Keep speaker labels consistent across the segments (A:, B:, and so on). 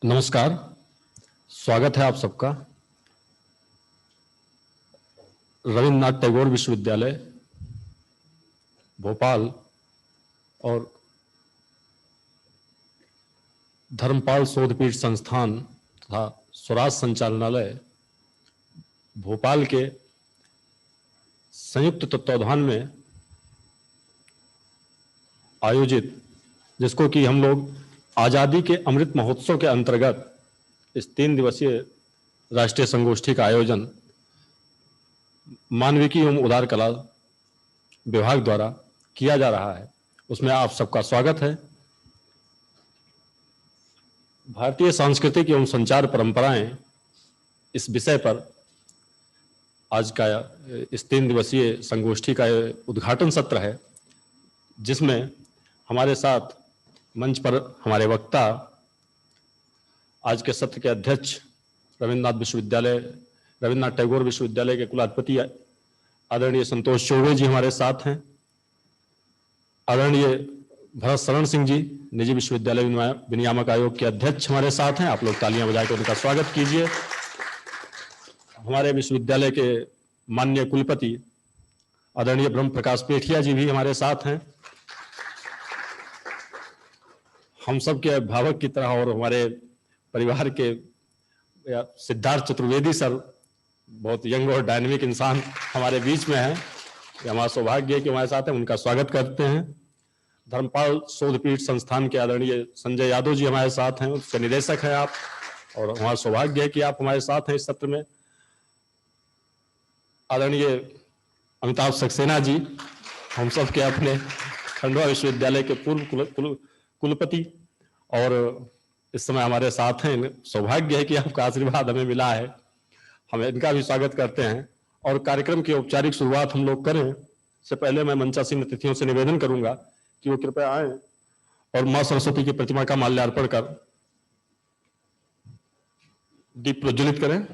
A: नमस्कार, स्वागत है आप सबका। रविन्द्रनाथ टैगोर विश्वविद्यालय भोपाल और धर्मपाल शोधपीठ संस्थान तथा स्वराज संचालनालय भोपाल के संयुक्त तत्वावधान में आयोजित, जिसको कि हम लोग आज़ादी के अमृत महोत्सव के अंतर्गत इस 3 दिवसीय राष्ट्रीय संगोष्ठी का आयोजन मानविकी एवं उदार कला विभाग द्वारा किया जा रहा है, उसमें आप सबका स्वागत है। भारतीय सांस्कृतिक एवं संचार परंपराएं इस विषय पर आज का इस 3 दिवसीय संगोष्ठी का उद्घाटन सत्र है, जिसमें हमारे साथ मंच पर हमारे वक्ता आज के सत्र के अध्यक्ष रविन्द्रनाथ टैगोर विश्वविद्यालय के कुलाधिपति आदरणीय संतोष चौबे जी हमारे साथ हैं। आदरणीय भरत शरण सिंह जी निजी विश्वविद्यालय विनियामक आयोग के अध्यक्ष हमारे साथ हैं। आप लोग तालियां बजाकर उनका स्वागत कीजिए। हमारे विश्वविद्यालय के माननीय कुलपति आदरणीय ब्रह्म प्रकाश पेठिया जी भी हमारे साथ हैं। हम सब के अभिभावक की तरह और हमारे परिवार के सिद्धार्थ चतुर्वेदी सर, बहुत यंग और डायनेमिक इंसान हमारे बीच में है। हमारा सौभाग्य है कि हमारे साथ हैं, उनका स्वागत करते हैं। धर्मपाल शोधपीठ संस्थान के आदरणीय संजय यादव जी हमारे साथ हैं, उसके निदेशक हैं आप, और हमारा सौभाग्य है कि आप हमारे साथ हैं इस सत्र में। आदरणीय अमिताभ सक्सेना जी, हम सब के अपने खंडवा विश्वविद्यालय के पूर्व कुलपति और इस समय हमारे साथ हैं। सौभाग्य है कि आपका आशीर्वाद हमें मिला है, हम इनका भी स्वागत करते हैं। और कार्यक्रम की औपचारिक शुरुआत हम लोग करें से पहले मैं मंचासीन अतिथियों से निवेदन करूंगा कि वो कृपया आए और मां सरस्वती की प्रतिमा का माल्यार्पण कर दीप प्रज्वलित करें।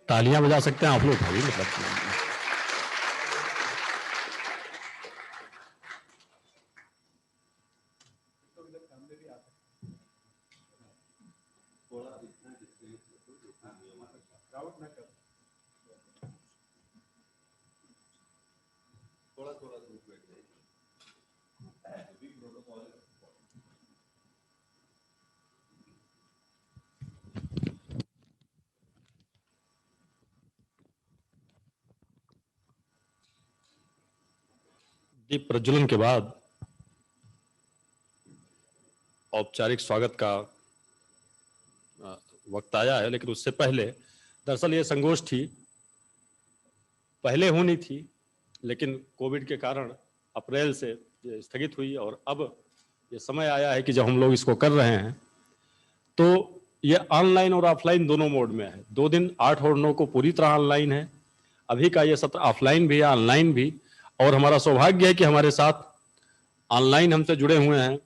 A: तालियां बजा सकते हैं आप लोग भाई, मतलब दीप प्रज्वलन के बाद औपचारिक स्वागत का वक्त आया है। लेकिन उससे पहले दरअसल ये संगोष्ठी पहले होनी थी, लेकिन कोविड के कारण अप्रैल से ये स्थगित हुई और अब ये समय आया है कि जब हम लोग इसको कर रहे हैं तो ये ऑनलाइन और ऑफलाइन दोनों मोड में है। 2 दिन 8 और 9 को पूरी तरह ऑनलाइन है। अभी का ये सत्र ऑफलाइन भी है, ऑनलाइन भी। और हमारा सौभाग्य है कि हमारे साथ ऑनलाइन हमसे जुड़े हुए हैं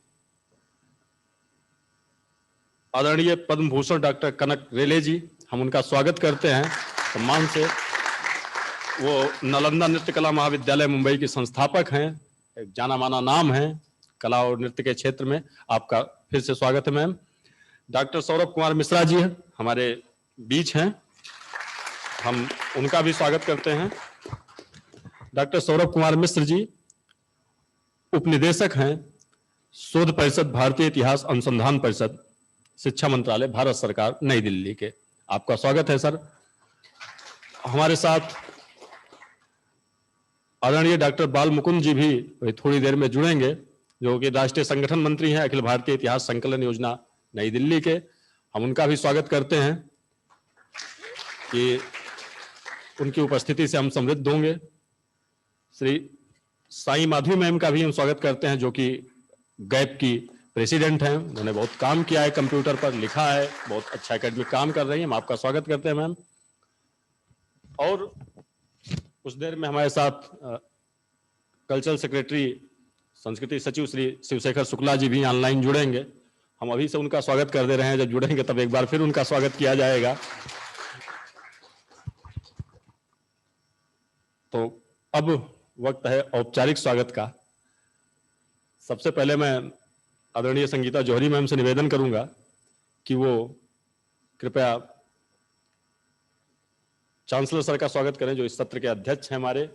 A: आदरणीय पद्म भूषण डॉक्टर कनक रेले जी, हम उनका स्वागत करते हैं सम्मान से। वो नालंदा नृत्य कला महाविद्यालय मुंबई के संस्थापक हैं, एक जाना माना नाम है कला और नृत्य के क्षेत्र में। आपका फिर से स्वागत है मैम। डॉक्टर सौरभ कुमार मिश्रा जी हमारे बीच हैं, हम उनका भी स्वागत करते हैं। डॉक्टर सौरभ कुमार मिश्र जी उपनिदेशक हैं शोध परिषद भारतीय इतिहास अनुसंधान परिषद, शिक्षा मंत्रालय, भारत सरकार, नई दिल्ली के। आपका स्वागत है सर। हमारे साथ आदरणीय डॉक्टर बाल मुकुंद जी भी थोड़ी देर में जुड़ेंगे, जो कि राष्ट्रीय संगठन मंत्री हैं अखिल भारतीय इतिहास संकलन योजना नई दिल्ली के। हम उनका भी स्वागत करते हैं कि उनकी उपस्थिति से हम समृद्ध होंगे। श्री साई माधवी मैम का भी हम स्वागत करते हैं, जो कि गैप की प्रेसिडेंट हैं। उन्होंने बहुत काम किया है, कंप्यूटर पर लिखा है, बहुत अच्छा एकेडमिक काम कर रही हैं। हम आपका स्वागत करते हैं मैम। और कुछ देर में हमारे साथ कल्चरल सेक्रेटरी, संस्कृति सचिव श्री शिवशेखर शुक्ला जी भी ऑनलाइन जुड़ेंगे। हम अभी से उनका स्वागत कर दे रहे हैं, जब जुड़ेंगे तब एक बार फिर उनका स्वागत किया जाएगा। तो अब वक्त है औपचारिक स्वागत का। सबसे पहले मैं आदरणीय संगीता जौहरी मैम से निवेदन करूंगा कि वो कृपया चांसलर सर का स्वागत करें, जो इस सत्र के अध्यक्ष हैं हमारे।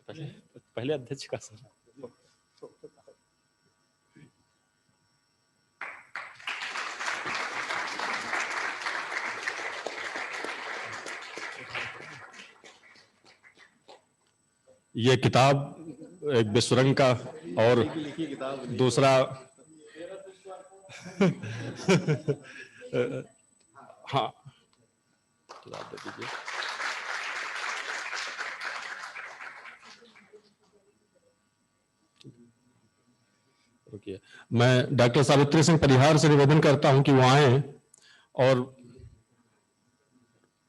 A: पहले अध्यक्ष का सर। ये किताब एक विश्वरंग का और दूसरा हाँ दे दीजिए। रुकिए, मैं डॉक्टर सावित्री सिंह परिहार से निवेदन करता हूं कि वो आए और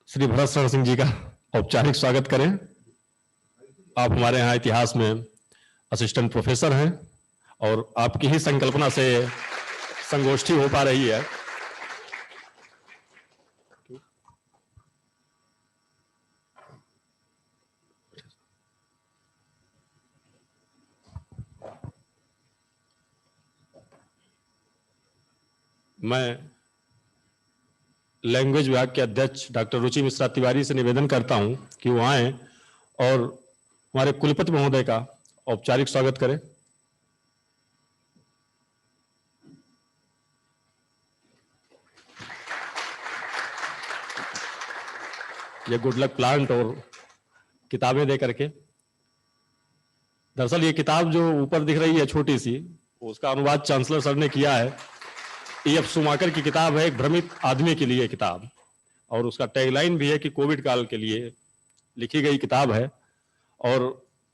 A: श्री भरत शरण सिंह जी का औपचारिक स्वागत करें। आप हमारे यहाँ इतिहास में असिस्टेंट प्रोफेसर हैं और आपकी ही संकल्पना से संगोष्ठी हो पा रही है। मैं लैंग्वेज विभाग के अध्यक्ष डॉक्टर रुचि मिश्रा तिवारी से निवेदन करता हूं कि वो आए और हमारे कुलपति महोदय का औपचारिक स्वागत करें। ये गुड लक प्लांट और किताबें दे करके। दरअसल ये किताब जो ऊपर दिख रही है छोटी सी, उसका अनुवाद चांसलर सर ने किया है। E.F. सुमाकर की किताब है, एक भ्रमित आदमी के लिए किताब, और उसका टैगलाइन भी है कि कोविड काल के लिए लिखी गई किताब है। और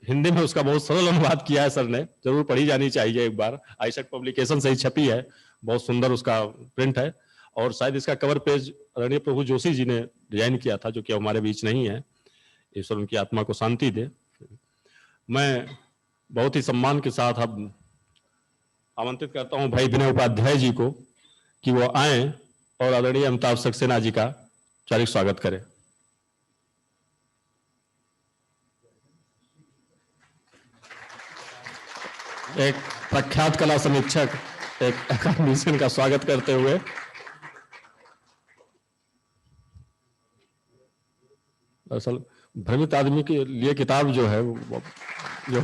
A: हिंदी में उसका बहुत सरल अनुवाद किया है सर ने, जरूर पढ़ी जानी चाहिए एक बार। आईसेट पब्लिकेशन से ही छपी है, बहुत सुंदर उसका प्रिंट है। और शायद इसका कवर पेज रणीय प्रभु जोशी जी ने डिजाइन किया था, जो कि हमारे बीच नहीं है। ईश्वर उनकी आत्मा को शांति दे। मैं बहुत ही सम्मान के साथ अब आमंत्रित करता हूं भाई विनय उपाध्याय जी को कि वो आए और आदरणीय अमिताभ सक्सेना जी का औपचारिक स्वागत करें। एक प्रख्यात कला समीक्षक, एक अकादमिशियन का स्वागत करते हुए दरअसल भ्रमित आदमी के लिए किताब जो है जो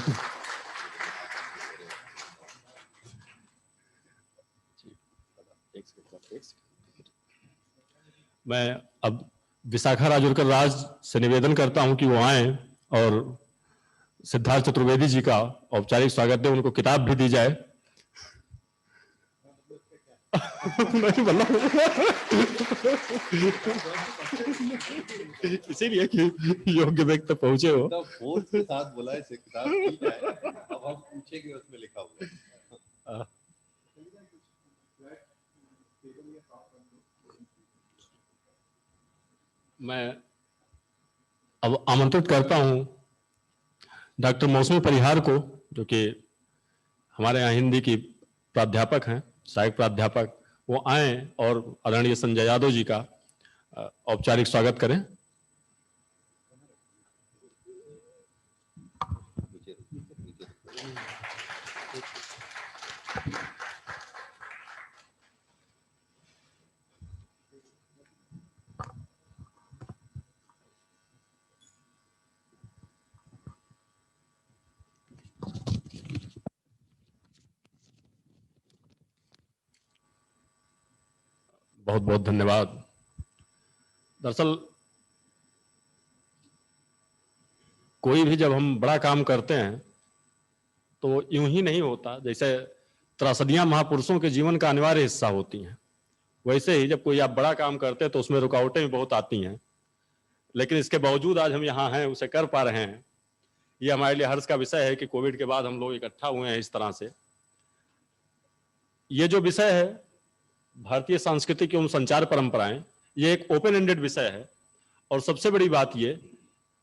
A: मैं अब विशाखा राजुरकर राज से निवेदन करता हूं कि वो आए और सिद्धार्थ चतुर्वेदी जी का औपचारिक स्वागत दें, उनको किताब भी दी जाए। नहीं इसीलिए कि योग्य व्यक्ति पहुंचे हो।
B: फोर्स के साथ बोला है किताब दी जाए, अब हम पूछेंगे उसमें लिखा हुआ है।
A: मैं अब आमंत्रित करता हूं डॉक्टर मौसमी परिहार को, जो कि हमारे यहाँ हिंदी की प्राध्यापक हैं, सहायक प्राध्यापक, वो आए और आदरणीय संजय यादव जी का औपचारिक स्वागत करें। बहुत बहुत धन्यवाद। दरअसल कोई भी जब हम बड़ा काम करते हैं तो यूं ही नहीं होता, जैसे त्रासदियां महापुरुषों के जीवन का अनिवार्य हिस्सा होती हैं, वैसे ही जब कोई आप बड़ा काम करते हैं तो उसमें रुकावटें भी बहुत आती हैं, लेकिन इसके बावजूद आज हम यहाँ हैं, उसे कर पा रहे हैं। ये हमारे लिए हर्ष का विषय है कि कोविड के बाद हम लोग इकट्ठा हुए हैं इस तरह से। ये जो विषय है भारतीय सांस्कृतिक एवं संचार परंपराएं, ये एक ओपन एंडेड विषय है और सबसे बड़ी बात ये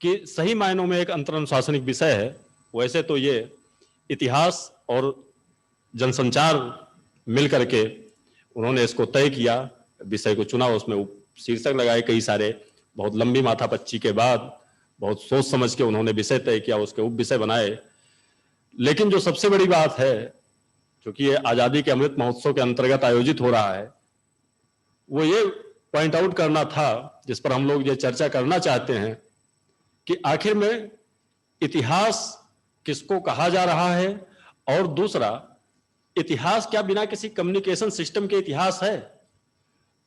A: कि सही मायनों में एक अंतरअनुशासनिक विषय है। वैसे तो ये इतिहास और जनसंचार मिल करके उन्होंने इसको तय किया, विषय को चुना, उसमें शीर्षक लगाए कई सारे, बहुत लंबी माथापच्ची के बाद बहुत सोच समझ के उन्होंने विषय तय किया, उसके उप विषय बनाए। लेकिन जो सबसे बड़ी बात है, क्योंकि ये आजादी के अमृत महोत्सव के अंतर्गत आयोजित हो रहा है, वो ये पॉइंट आउट करना था, जिस पर हम लोग ये चर्चा करना चाहते हैं कि आखिर में इतिहास किसको कहा जा रहा है, और दूसरा, इतिहास क्या बिना किसी कम्युनिकेशन सिस्टम के इतिहास है?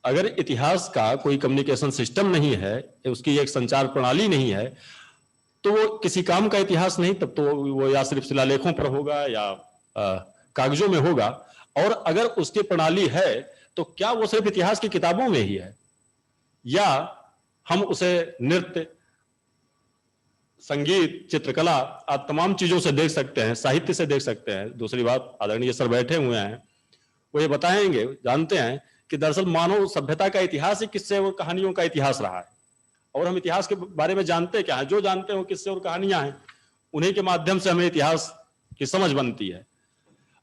A: अगर इतिहास का कोई कम्युनिकेशन सिस्टम नहीं है, उसकी एक संचार प्रणाली नहीं है, तो वो किसी काम का इतिहास नहीं, तब तो वो या सिर्फ शिलालेखों पर होगा या कागजों में होगा। और अगर उसकी प्रणाली है तो क्या वो सिर्फ इतिहास की किताबों में ही है, या हम उसे नृत्य, संगीत, चित्रकला आदि तमाम चीजों से देख सकते हैं, साहित्य से देख सकते हैं। दूसरी बात, आदरणीय सर बैठे हुए हैं, वो ये बताएंगे, जानते हैं कि दरअसल मानव सभ्यता का इतिहास ही किस्से और कहानियों का इतिहास रहा है। और हम इतिहास के बारे में जानते क्या है? जो जानते हो किस्से और कहानियां हैं, उन्हीं के माध्यम से हमें इतिहास की समझ बनती है।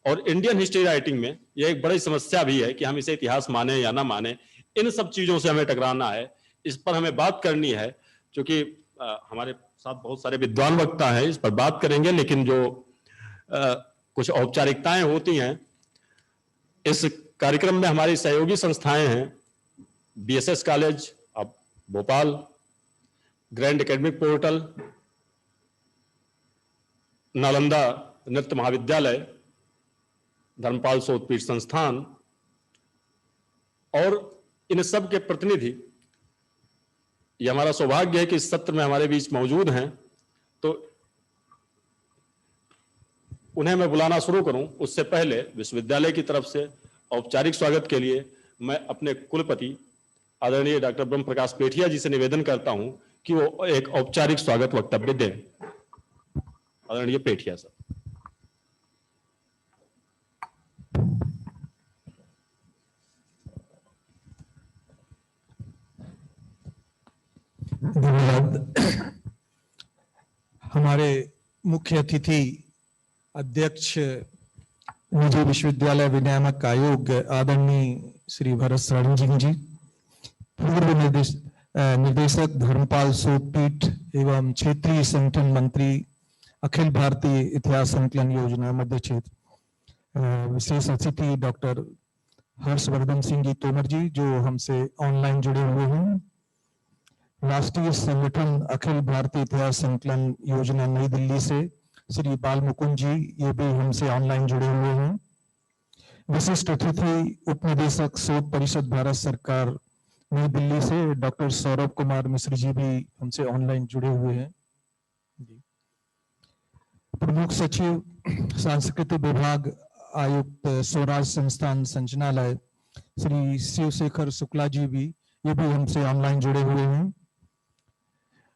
A: और इंडियन हिस्ट्री राइटिंग में यह एक बड़ी समस्या भी है कि हम इसे इतिहास माने या ना माने, इन सब चीजों से हमें टकराना है, इस पर हमें बात करनी है। क्योंकि हमारे साथ बहुत सारे विद्वान वक्ता हैं, इस पर बात करेंगे, लेकिन जो कुछ औपचारिकताएं होती हैं, इस कार्यक्रम में हमारी सहयोगी संस्थाएं हैं बीएसएस कॉलेज अब Bhopal, grand academic portal, Nalanda नृत्य महाविद्यालय, धर्मपाल शोधपीठ संस्थान, और इन सब के प्रतिनिधि। ये हमारा सौभाग्य है कि इस सत्र में हमारे बीच मौजूद हैं, तो उन्हें मैं बुलाना शुरू करूं, उससे पहले विश्वविद्यालय की तरफ से औपचारिक स्वागत के लिए मैं अपने कुलपति आदरणीय डॉक्टर ब्रह्म प्रकाश पेठिया जी से निवेदन करता हूं कि वो एक औपचारिक स्वागत वक्तव्य दें। आदरणीय पेठिया सर।
C: धन्यवाद। हमारे मुख्य अतिथि अध्यक्ष निजी विश्वविद्यालय विनियामक आयोग आदरणीय श्री भरत शरण सिंह जी, पूर्व निर्देशक धर्मपाल शोधपीठ एवं क्षेत्रीय संगठन मंत्री, अखिल भारतीय इतिहास संकलन योजना मध्य क्षेत्र, विशेष अतिथि डॉक्टर हर्षवर्धन सिंह जी तोमर जी जो हमसे ऑनलाइन जुड़े हुए हैं, राष्ट्रीय संगठन अखिल भारतीय इतिहास संकलन योजना नई दिल्ली से श्री बाल मुकुंद जी, ये भी हमसे ऑनलाइन जुड़े हुए हैं, विशिष्ट अतिथि उपनिदेशक शोध परिषद भारत सरकार नई दिल्ली से डॉक्टर सौरभ कुमार मिश्र जी भी हमसे ऑनलाइन जुड़े हुए हैं, प्रमुख सचिव सांस्कृतिक विभाग आयुक्त स्वराज संस्थान संचालय श्री शिवशेखर शुक्ला जी भी, ये भी हमसे ऑनलाइन जुड़े हुए हैं,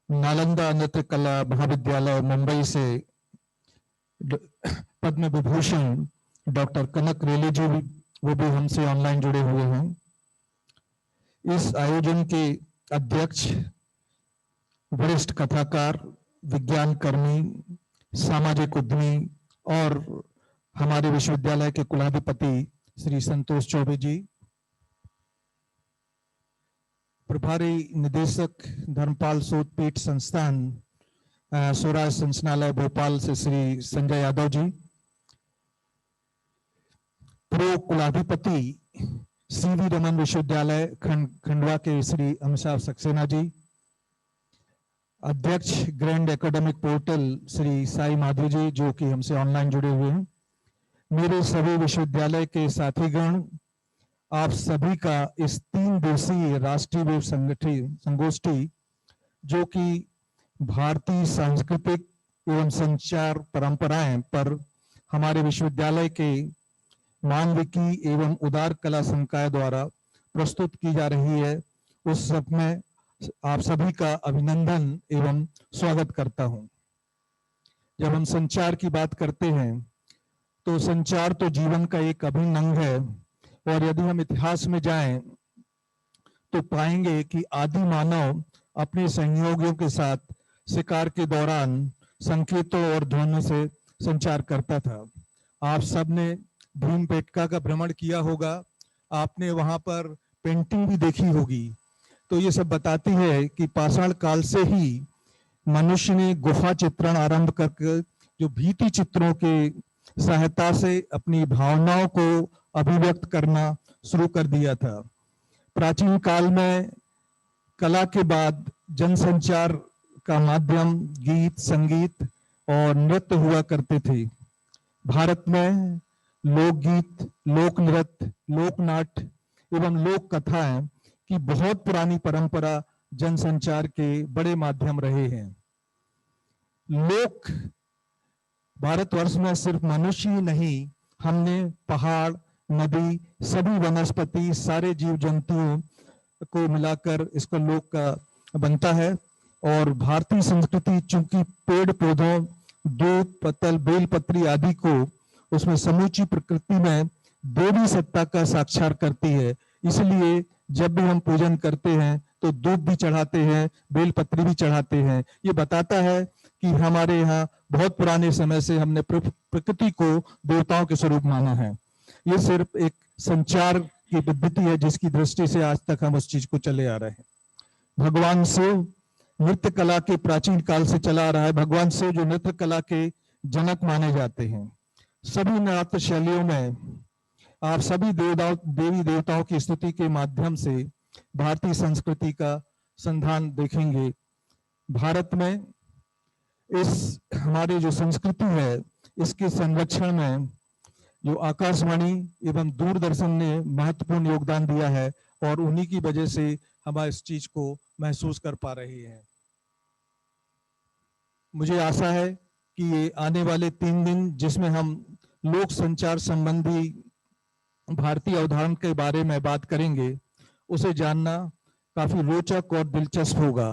C: नालंदा नृत्य कला महाविद्यालय मुंबई से पद्म विभूषण डॉक्टर कनक रेले जी भी, वो भी हमसे ऑनलाइन जुड़े हुए हैं। इस आयोजन के अध्यक्ष वरिष्ठ कथाकार, विज्ञान कर्मी, सामाजिक उद्यमी और हमारे विश्वविद्यालय के कुलाधिपति श्री संतोष चौबे जी, प्रभारी निदेशक धर्मपाल सूत पीठ संस्थान स्वराज संचालय भोपाल से श्री संजय यादव जी, प्रो कुलाधिपति सीवी रमन विश्वविद्यालय खंडवा के श्री अमिताभ सक्सेना जी, अध्यक्ष grand academic portal Shri Sai Madhavi ji जो कि हमसे ऑनलाइन जुड़े हुए हैं, मेरे सभी विश्वविद्यालय के साथीगण, आप सभी का इस 3 दिवसीय राष्ट्रीय वेब संगोष्ठी जो कि भारतीय सांस्कृतिक एवं संचार परंपराएं पर हमारे विश्वविद्यालय के मानविकी एवं उदार कला संकाय द्वारा प्रस्तुत की जा रही है, उस सब में आप सभी का अभिनंदन एवं स्वागत करता हूं। जब हम संचार की बात करते हैं तो संचार तो जीवन का एक अभिन्न अंग है, और यदि हम इतिहास में जाएं तो पाएंगे कि आदि मानव अपने सहयोगियों के साथ शिकार के दौरान संकेतों और ध्वनि से संचार करता था। आप सबने भीमबेटका का भ्रमण किया होगा, आपने वहां पर पेंटिंग भी देखी होगी। तो ये सब बताती है कि पाषाण काल से ही मनुष्य ने गुफा चित्रण आरंभ करके जो भीति चित्रों के सहायता से अपनी भावनाओं को अभिव्यक्त करना शुरू कर दिया था। प्राचीन काल में कला के बाद जनसंचार का माध्यम गीत, संगीत और नृत्य हुआ करते थे। भारत में लोकगीत, लोक नृत्य, लोकनाट्य एवं लोक कथाएं की बहुत पुरानी परंपरा जनसंचार के बड़े माध्यम रहे हैं। लोक भारतवर्ष में सिर्फ मनुष्य ही नहीं, हमने पहाड़, नदी, सभी वनस्पति, सारे जीव जंतुओं को मिलाकर इसका लोक का बनता है। और भारतीय संस्कृति चूंकि पेड़ पौधों, दूध, पत्तल, बेलपत्री आदि को उसमें समूची प्रकृति में देवी सत्ता का साक्षात करती है, इसलिए जब भी हम पूजन करते हैं तो दूध भी चढ़ाते हैं, बेलपत्री भी चढ़ाते हैं। ये बताता है कि हमारे यहाँ बहुत पुराने समय से हमने प्रकृति को देवताओं के स्वरूप माना है। ये सिर्फ एक संचार की पद्धति है जिसकी दृष्टि से आज तक हम उस चीज को चले आ रहे हैं। भगवान शिव नृत्य कला के प्राचीन काल से चला आ रहा है। भगवान शिव जो नृत्य कला के जनक माने जाते हैं। सभी नृत्य शैलियों में आप सभी देवी देवताओं की स्तुति के माध्यम से भारतीय संस्कृति का संधान देखेंगे। भारत में इस हमारी जो संस्कृति है, इसके संरक्षण में जो आकाशवाणी एवं दूरदर्शन ने महत्वपूर्ण योगदान दिया है, और उन्हीं की वजह से हम इस चीज को महसूस कर पा रहे हैं। मुझे आशा है कि ये आने वाले 3 दिन जिसमें हम लोक संचार संबंधी भारतीय अवधारणा के बारे में बात करेंगे, उसे जानना काफी रोचक और दिलचस्प होगा।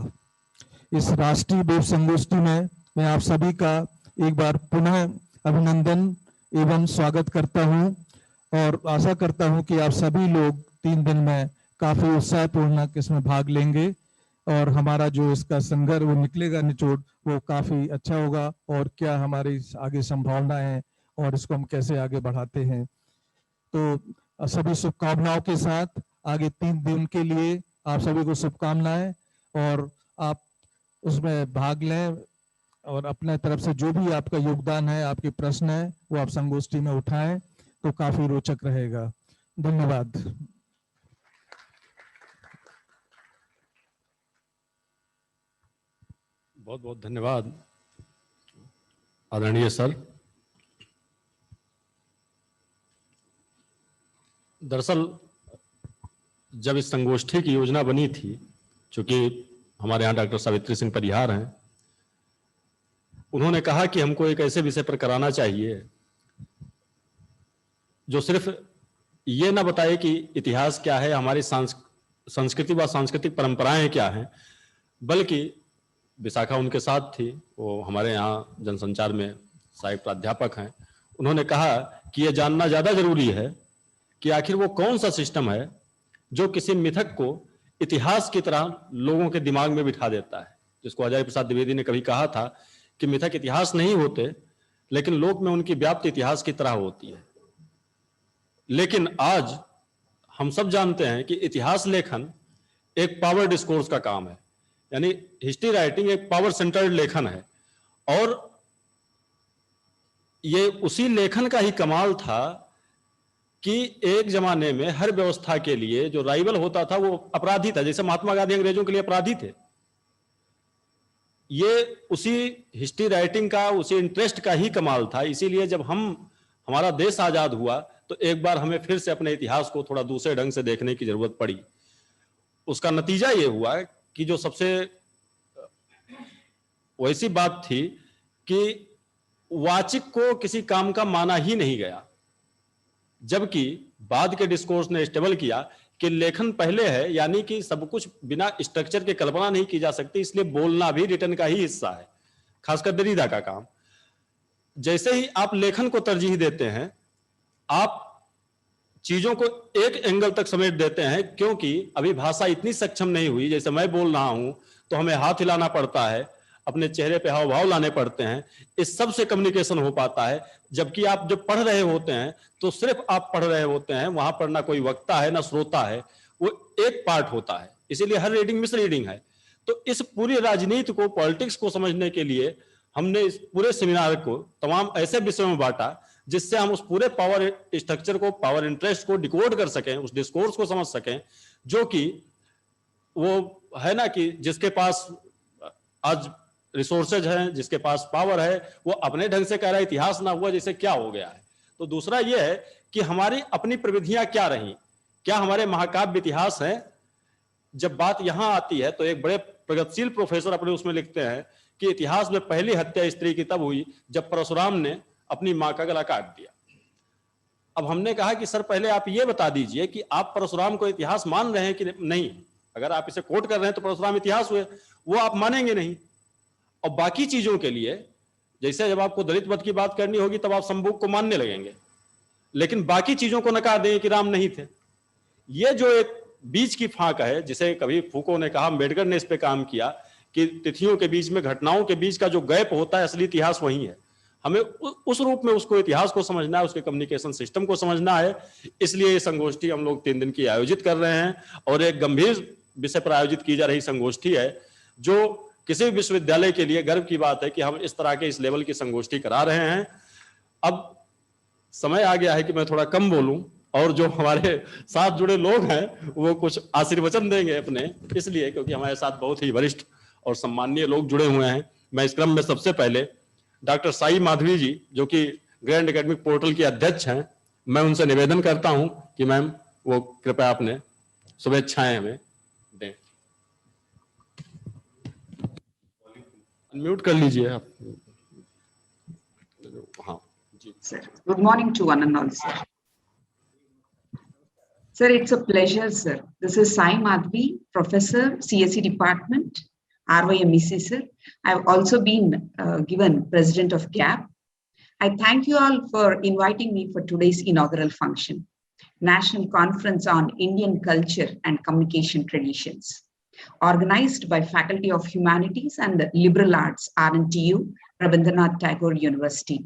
C: इस राष्ट्रीय वेब संगोष्ठी में मैं आप सभी का एक बार पुनः अभिनंदन एवं स्वागत करता हूं, और आशा करता हूं कि आप सभी लोग 3 दिन में काफी उत्साहपूर्वक इसमें भाग लेंगे, और हमारा जो इसका संघर्ष वो निकलेगा निचोड़ वो काफी अच्छा होगा, और क्या हमारी आगे संभावनाएं हैं और इसको हम कैसे आगे बढ़ाते हैं। तो सभी शुभकामनाओं के साथ आगे 3 दिन के लिए आप सभी को शुभकामनाएं, और आप उसमें भाग लें और अपने तरफ से जो भी आपका योगदान है, आपके प्रश्न है, वो आप संगोष्ठी में उठाएं तो काफी रोचक रहेगा। धन्यवाद।
A: बहुत बहुत धन्यवाद आदरणीय सर। दरअसल जब इस संगोष्ठी की योजना बनी थी, चूंकि हमारे यहाँ डॉक्टर सावित्री सिंह परिहार हैं, उन्होंने कहा कि हमको एक ऐसे विषय पर कराना चाहिए जो सिर्फ ये ना बताए कि इतिहास क्या है, हमारी संस्कृति व सांस्कृतिक परंपराएं क्या हैं, बल्कि विशाखा उनके साथ थी, वो हमारे यहाँ जनसंचार में सहायक प्राध्यापक हैं। उन्होंने कहा कि यह जानना ज्यादा जरूरी है कि आखिर वो कौन सा सिस्टम है जो किसी मिथक को इतिहास की तरह लोगों के दिमाग में बिठा देता है, जिसको अजय प्रसाद द्विवेदी ने कभी कहा था कि मिथक इतिहास नहीं होते, लेकिन लोक में उनकी व्याप्ति इतिहास की तरह होती है। लेकिन आज हम सब जानते हैं कि इतिहास लेखन एक पावर डिस्कोर्स का काम है, यानी हिस्ट्री राइटिंग एक पावर सेंटर्ड लेखन है। और ये उसी लेखन का ही कमाल था कि एक जमाने में हर व्यवस्था के लिए जो राइवल होता था वो अपराधी था, जैसे महात्मा गांधी अंग्रेजों के लिए अपराधी थे। ये उसी हिस्ट्री राइटिंग का, उसी इंटरेस्ट का ही कमाल था। इसीलिए जब हमारा देश आजाद हुआ तो एक बार हमें फिर से अपने इतिहास को थोड़ा दूसरे ढंग से देखने की जरूरत पड़ी। उसका नतीजा ये हुआ कि जो सबसे वैसी बात थी कि वाचिक को किसी काम का माना ही नहीं गया, जबकि बाद के डिस्कोर्स ने स्टेबल किया कि लेखन पहले है, यानी कि सब कुछ बिना स्ट्रक्चर के कल्पना नहीं की जा सकती, इसलिए बोलना भी रिटर्न का ही हिस्सा है, खासकर दरीदा का काम। जैसे ही आप लेखन को तरजीह देते हैं, आप चीजों को एक एंगल तक समेट देते हैं, क्योंकि अभी भाषा इतनी सक्षम नहीं हुई। जैसे मैं बोल रहा हूं तो हमें हाथ हिलाना पड़ता है, अपने चेहरे पे हाव भाव लाने पड़ते हैं, इस सब से कम्युनिकेशन हो पाता है। जबकि आप जब पढ़ रहे होते हैं तो सिर्फ आप पढ़ रहे होते हैं, वहां पर ना कोई वक्ता है ना श्रोता है, वो एक पार्ट होता है। इसीलिए हर रीडिंग मिस रीडिंग है। तो इस पूरी राजनीति को, पॉलिटिक्स को समझने के लिए हमने इस पूरे सेमिनार को तमाम ऐसे विषयों में बांटा जिससे हम उस पूरे पावर स्ट्रक्चर को, पावर इंटरेस्ट को डिकोड कर सकें, उस डिस्कोर्स को समझ सकें, जो कि वो है ना कि जिसके पास आज रिसोर्सेज हैं, जिसके पास पावर है, वो अपने ढंग से कह रहा है इतिहास ना हुआ जैसे क्या हो गया है। तो दूसरा ये है कि हमारी अपनी प्रविधियां क्या रही, क्या हमारे महाकाव्य इतिहास हैं। जब बात यहां आती है तो एक बड़े प्रगतिशील प्रोफेसर अपने उसमें लिखते हैं कि इतिहास में पहली हत्या स्त्री की तब हुई जब परशुराम ने अपनी मां का गला काट दिया। अब हमने कहा कि सर पहले आप ये बता दीजिए कि आप परशुराम को इतिहास मान रहे हैं कि नहीं। अगर आप इसे कोट कर रहे हैं तो परशुराम इतिहास हुए, वो आप मानेंगे नहीं। और बाकी चीजों के लिए, जैसे जब आपको दलित वध की बात करनी होगी तब आप संभोग को मानने लगेंगे, लेकिन बाकी चीजों को नकार देंगे कि राम नहीं थे। ये जो एक बीच की फाक है, जिसे कभी फूको ने कहा, अम्बेडकर ने इस पे काम किया कि तिथियों के बीच में, घटनाओं के बीच का जो गैप होता है, असली इतिहास वही है। हमें उस रूप में उसको इतिहास को समझना है, उसके कम्युनिकेशन सिस्टम को समझना है। इसलिए ये संगोष्ठी हम लोग 3 दिन की आयोजित कर रहे हैं, और एक गंभीर विषय पर आयोजित की जा रही संगोष्ठी है, जो किसी भी विश्वविद्यालय के लिए गर्व की बात है कि हम इस तरह के इस लेवल की संगोष्ठी करा रहे हैं। अब समय आ गया है कि मैं थोड़ा कम बोलूं, और जो हमारे साथ जुड़े लोग हैं वो कुछ आशीर्वचन देंगे अपने, इसलिए क्योंकि हमारे साथ बहुत ही वरिष्ठ और सम्माननीय लोग जुड़े हुए हैं। मैं इस क्रम में सबसे पहले डॉक्टर साई माधवी जी, जो कि ग्रैंड एकेडमिक पोर्टल के अध्यक्ष हैं, मैं उनसे निवेदन करता हूं कि मैम वो कृपया अपने शुभेच्छाएं हमें दें। अनम्यूट कर लीजिए आप। हाँ जी
D: Sir, good morning to one and all, sir. Sir, it's a pleasure, sir. This is Sai Madhvi, Professor, CSE Department, RYMEC, sir. I've also been given President of GAP. I thank you all for inviting me for today's inaugural function, National Conference on Indian Culture and Communication Traditions, organized by Faculty of Humanities and Liberal Arts, RNTU, Rabindranath Tagore University.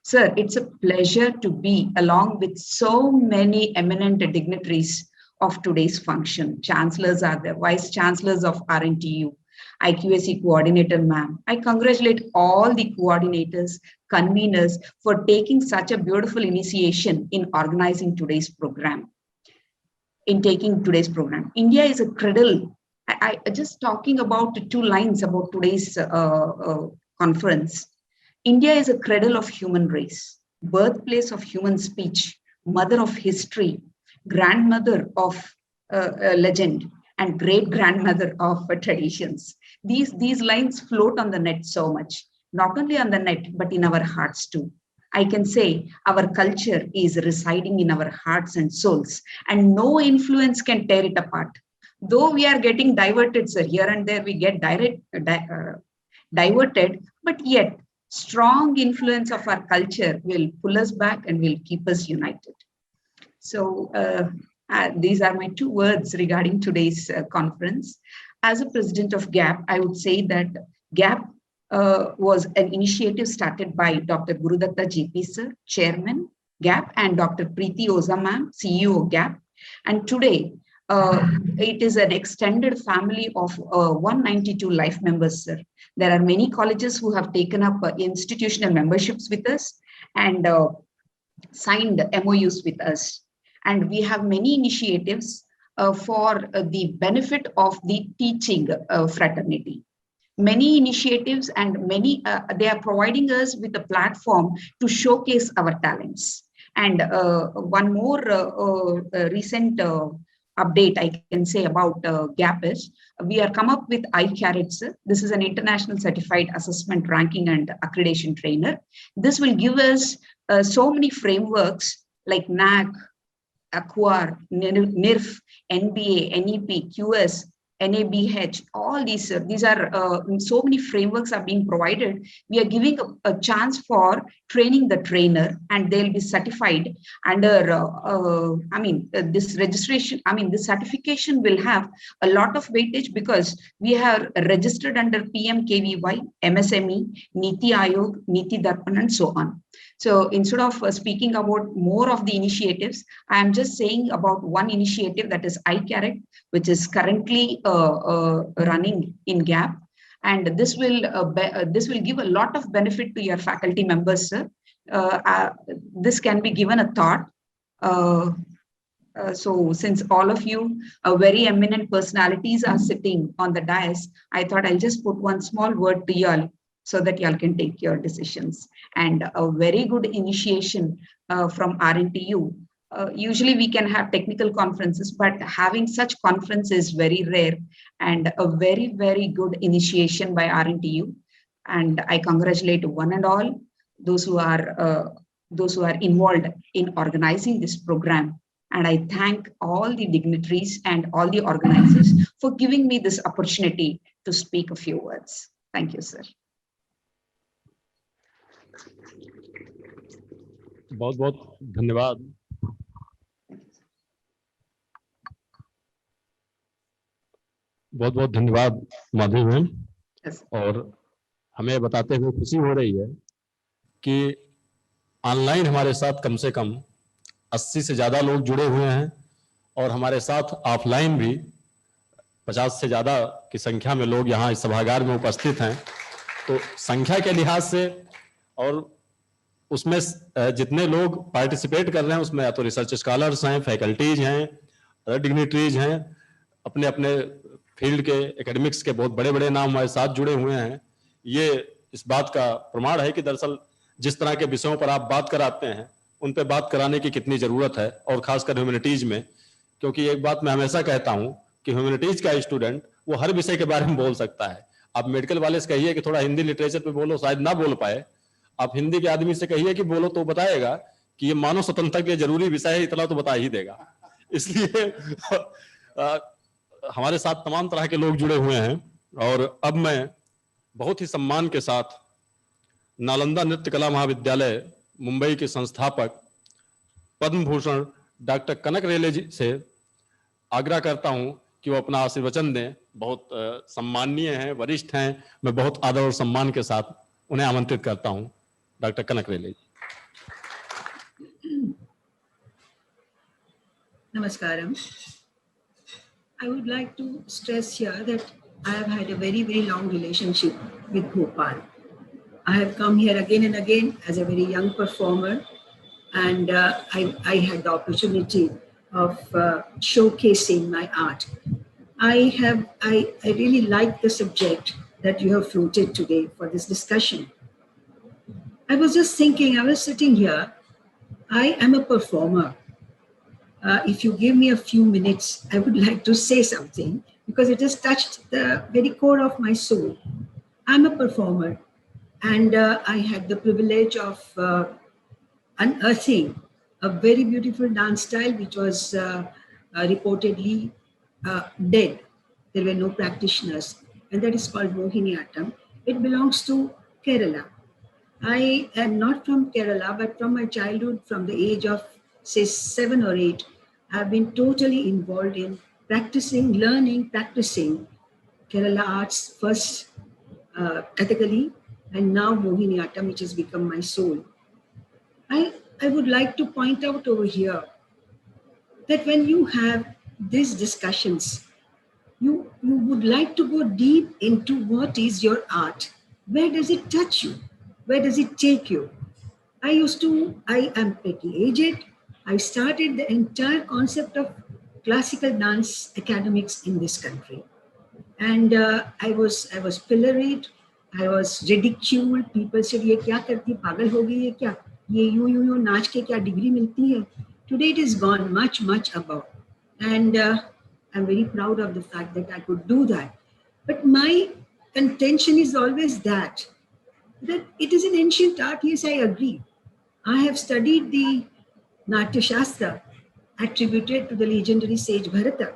D: Sir, it's a pleasure to be along with so many eminent dignitaries of today's function. Chancellors are there, Vice Chancellors of RNTU, IQAC Coordinator ma'am. I congratulate all the coordinators, conveners for taking such a beautiful initiation in organizing today's program. India is a cradle. I just talking about 2 lines about today's conference. India is a cradle of human race, birthplace of human speech, mother of history, grandmother of legend, and great-grandmother of traditions. These lines float on the net so much, not only on the net, but in our hearts too. I can say our culture is residing in our hearts and souls, and no influence can tear it apart. Though we are getting diverted, sir, here and there we get diverted, but yet strong influence of our culture will pull us back and will keep us united. So these are my 2 words regarding today's conference. As a president of GAP, I would say that GAP was an initiative started by Dr. Gurudatta JP sir, Chairman GAP, and Dr. Preeti Oza ma'am, CEO of GAP. And today, It is an extended family of 192 life members, sir. There are many colleges who have taken up institutional memberships with us and signed MOUs with us. And we have many initiatives for the benefit of the teaching fraternity. Many initiatives and they are providing us with a platform to showcase our talents. And one more recent update I can say about GAP is we are come up with iCarrot. This is an international certified assessment ranking and accreditation trainer. This will give us so many frameworks like NAC, AQUAR, NIRF, NBA, NEP, QS, NABH, all these are so many frameworks are being provided. We are giving a chance for training the trainer, and they'll be certified under, this registration, this certification will have a lot of weightage because we are registered under PMKVY, MSME, Niti Aayog, Niti Darpan, and so on. So instead of speaking about more of the initiatives, I am just saying about one initiative, that is iCarrot, which is currently running in GAP. And this will give a lot of benefit to your faculty members, sir. This can be given a thought. So since all of you very eminent personalities are sitting on the dais, I thought I'll just put one small word to y'all so that y'all can take your decisions. And a very good initiation from RNTU. Usually we can have technical conferences, but having such conference is very rare, and a very, very good initiation by RNTU. And I congratulate one and all those who are involved in organizing this program. And I thank all the dignitaries and all the organizers for giving me this opportunity to speak a few words. Thank you, sir.
A: बहुत बहुत धन्यवाद। बहुत बहुत धन्यवाद Madhavi ma'am. और हमें बताते हुए खुशी हो रही है कि ऑनलाइन हमारे साथ कम से कम 80 से ज़्यादा लोग जुड़े हुए हैं, और हमारे साथ ऑफलाइन भी 50 से ज़्यादा की संख्या में लोग यहाँ इस सभागार में उपस्थित हैं। तो संख्या के लिहाज से और उसमें जितने लोग पार्टिसिपेट कर रहे हैं उसमें या तो रिसर्च स्कॉलर्स हैं, फैकल्टीज हैं, अदर डिग्निटरीज हैं, अपने अपने फील्ड के एकेडमिक्स के बहुत बड़े बड़े नाम हमारे साथ जुड़े हुए हैं। ये इस बात का प्रमाण है कि दरअसल जिस तरह के विषयों पर आप बात कराते हैं उन पे बात कराने की कितनी ज़रूरत है, और खासकर ह्यूमैनिटीज़ में। क्योंकि एक बात मैं हमेशा कहता हूँ कि ह्यूमैनिटीज़ का स्टूडेंट वो हर विषय के बारे में बोल सकता है। आप मेडिकल वाले से कहिए कि थोड़ा हिंदी लिटरेचर पे बोलो, शायद ना बोल पाए। आप हिंदी के आदमी से कहिए कि बोलो तो बताएगा कि ये मानव स्वतंत्रता के लिए जरूरी विषय है, इतना तो बता ही देगा। इसलिए हमारे साथ तमाम तरह के लोग जुड़े हुए हैं। और अब मैं बहुत ही सम्मान के साथ नालंदा नृत्य कला महाविद्यालय मुंबई के संस्थापक पद्म भूषण डॉक्टर कनक रेले जी से आग्रह करता हूं कि वो अपना आशीर्वचन दें। बहुत सम्माननीय हैं, वरिष्ठ हैं। मैं बहुत आदर और सम्मान के साथ उन्हें आमंत्रित करता हूं। Doctor Kanak Rele ji.
E: Namaskaram. I would like to stress here that I have had a very, very long relationship with Bhopal. I have come here again and again as a very young performer, and I had the opportunity of showcasing my art. I really like the subject that you have floated today for this discussion. I was just thinking, I was sitting here, I am a performer. If you give me a few minutes, I would like to say something because it has touched the very core of my soul. I'm a performer, and I had the privilege of unearthing a very beautiful dance style which was reportedly dead. There were no practitioners, and that is called Mohiniyattam. It belongs to Kerala. I am not from Kerala, but from my childhood, from the age of say 7 or 8, I've been totally involved in practicing, learning, practicing Kerala arts first Kathakali, and now Mohiniyattam, which has become my soul. I would like to point out over here that when you have these discussions, you would like to go deep into what is your art. Where does it touch you? Where does it take you? I am pretty aged. I started the entire concept of classical dance academics in this country. And I was pilloried, I was ridiculed. People said, "ये क्या करती, पागल हो गई है क्या? ये यूं नाच के क्या डिग्री मिलती है?" Today it is gone much above, and I'm very proud of the fact that I could do that. But my contention is always that it is an ancient art. Yes, I agree. I have studied the Natya Shastra attributed to the legendary sage Bharata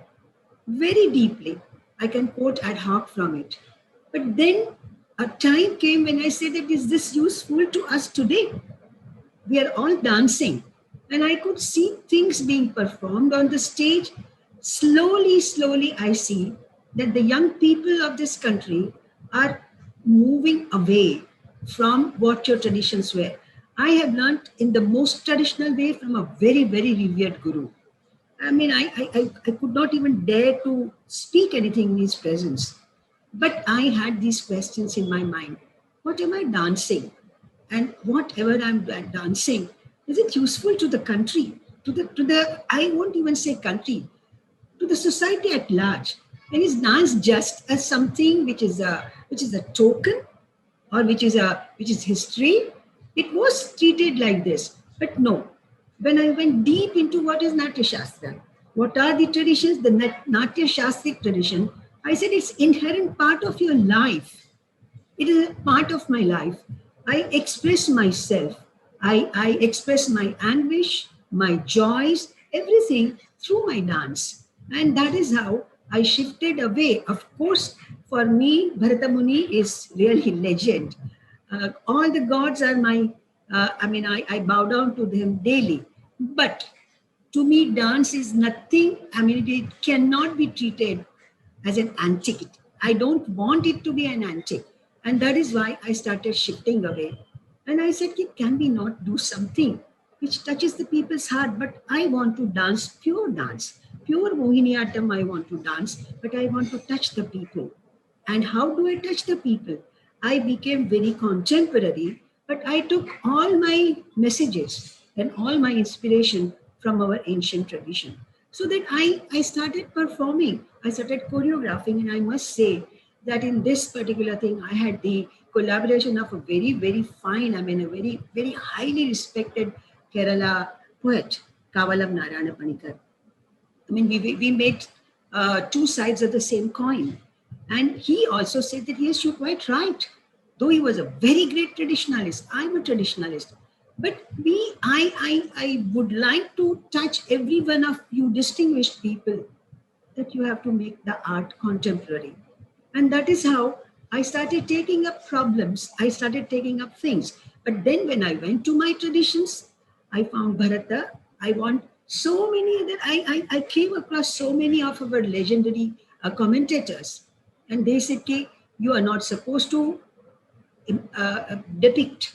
E: very deeply. I can quote ad hoc from it. But then a time came when I said that, is this useful to us today? We are all dancing. And I could see things being performed on the stage. Slowly, I see that the young people of this country are moving away from what your traditions were. I have learned in the most traditional way from a very revered guru. I mean, I could not even dare to speak anything in his presence. But I had these questions in my mind. What am I dancing? And whatever I'm dancing, is it useful to the country? To the I won't even say country, to the society at large? And is dance just as something which is a token, or which is history? It was treated like this, but no. When I went deep into what is Natya Shastra, what are the traditions, the Natya Shastric tradition, I said it's inherent part of your life. It is a part of my life. I express myself. I express my anguish, my joys, everything through my dance. And that is how I shifted away. Of course, for me, Bharata Muni is really legend. All the gods are my, I bow down to them daily. But to me, dance is nothing, it cannot be treated as an antique. I don't want it to be an antique. And that is why I started shifting away. And I said, can we not do something which touches the people's heart? But I want to dance, pure Mohiniyattam I want to dance, but I want to touch the people. And how do I touch the people? I became very contemporary, but I took all my messages and all my inspiration from our ancient tradition. So that I started performing, I started choreographing, and I must say that in this particular thing, I had the collaboration of a very fine, a very highly respected Kerala poet, Kavalam Narayana Panikar. We made two sides of the same coin. And he also said that, yes, you're quite right. Though he was a very great traditionalist, I'm a traditionalist. But I would like to touch every one of you distinguished people, that you have to make the art contemporary. And that is how I started taking up problems. I started taking up things. But then when I went to my traditions, I found Bharata. I want so many that I came across so many of our legendary commentators. And they said, you are not supposed to depict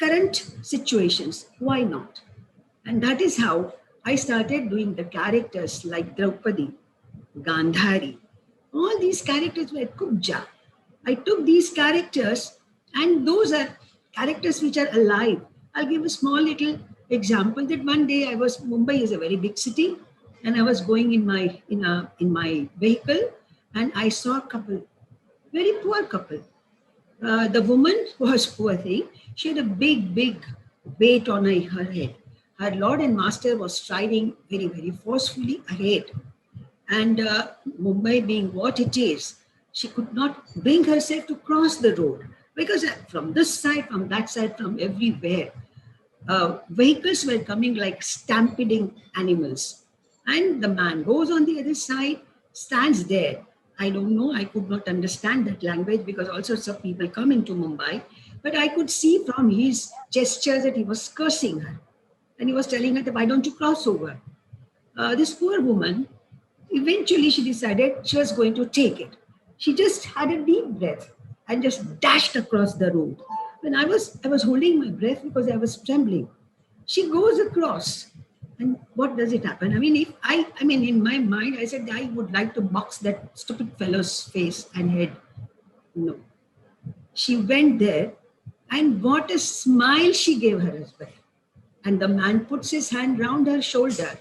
E: current situations. Why not? And that is how I started doing the characters like Draupadi, Gandhari. All these characters were Kubja. I took these characters, and those are characters which are alive. I'll give a small little example that one day Mumbai is a very big city, and I was going in my vehicle, and I saw a couple, very poor couple. The woman was poor thing. She had a big weight on her head. Her lord and master was striding very forcefully ahead. And Mumbai being what it is, she could not bring herself to cross the road, because from this side, from that side, from everywhere, vehicles were coming like stampeding animals. And the man goes on the other side, stands there. I don't know, I could not understand that language because all sorts of people come into Mumbai. But I could see from his gestures that he was cursing her. And he was telling her that, why don't you cross over? This poor woman, eventually she decided she was going to take it. She just had a deep breath and just dashed across the road. When I was holding my breath because I was trembling. She goes across. And what does it happen? I mean, if I mean, in my mind, I said, I would like to box that stupid fellow's face and head. No. She went there, and what a smile she gave her husband. And the man puts his hand round her shoulder,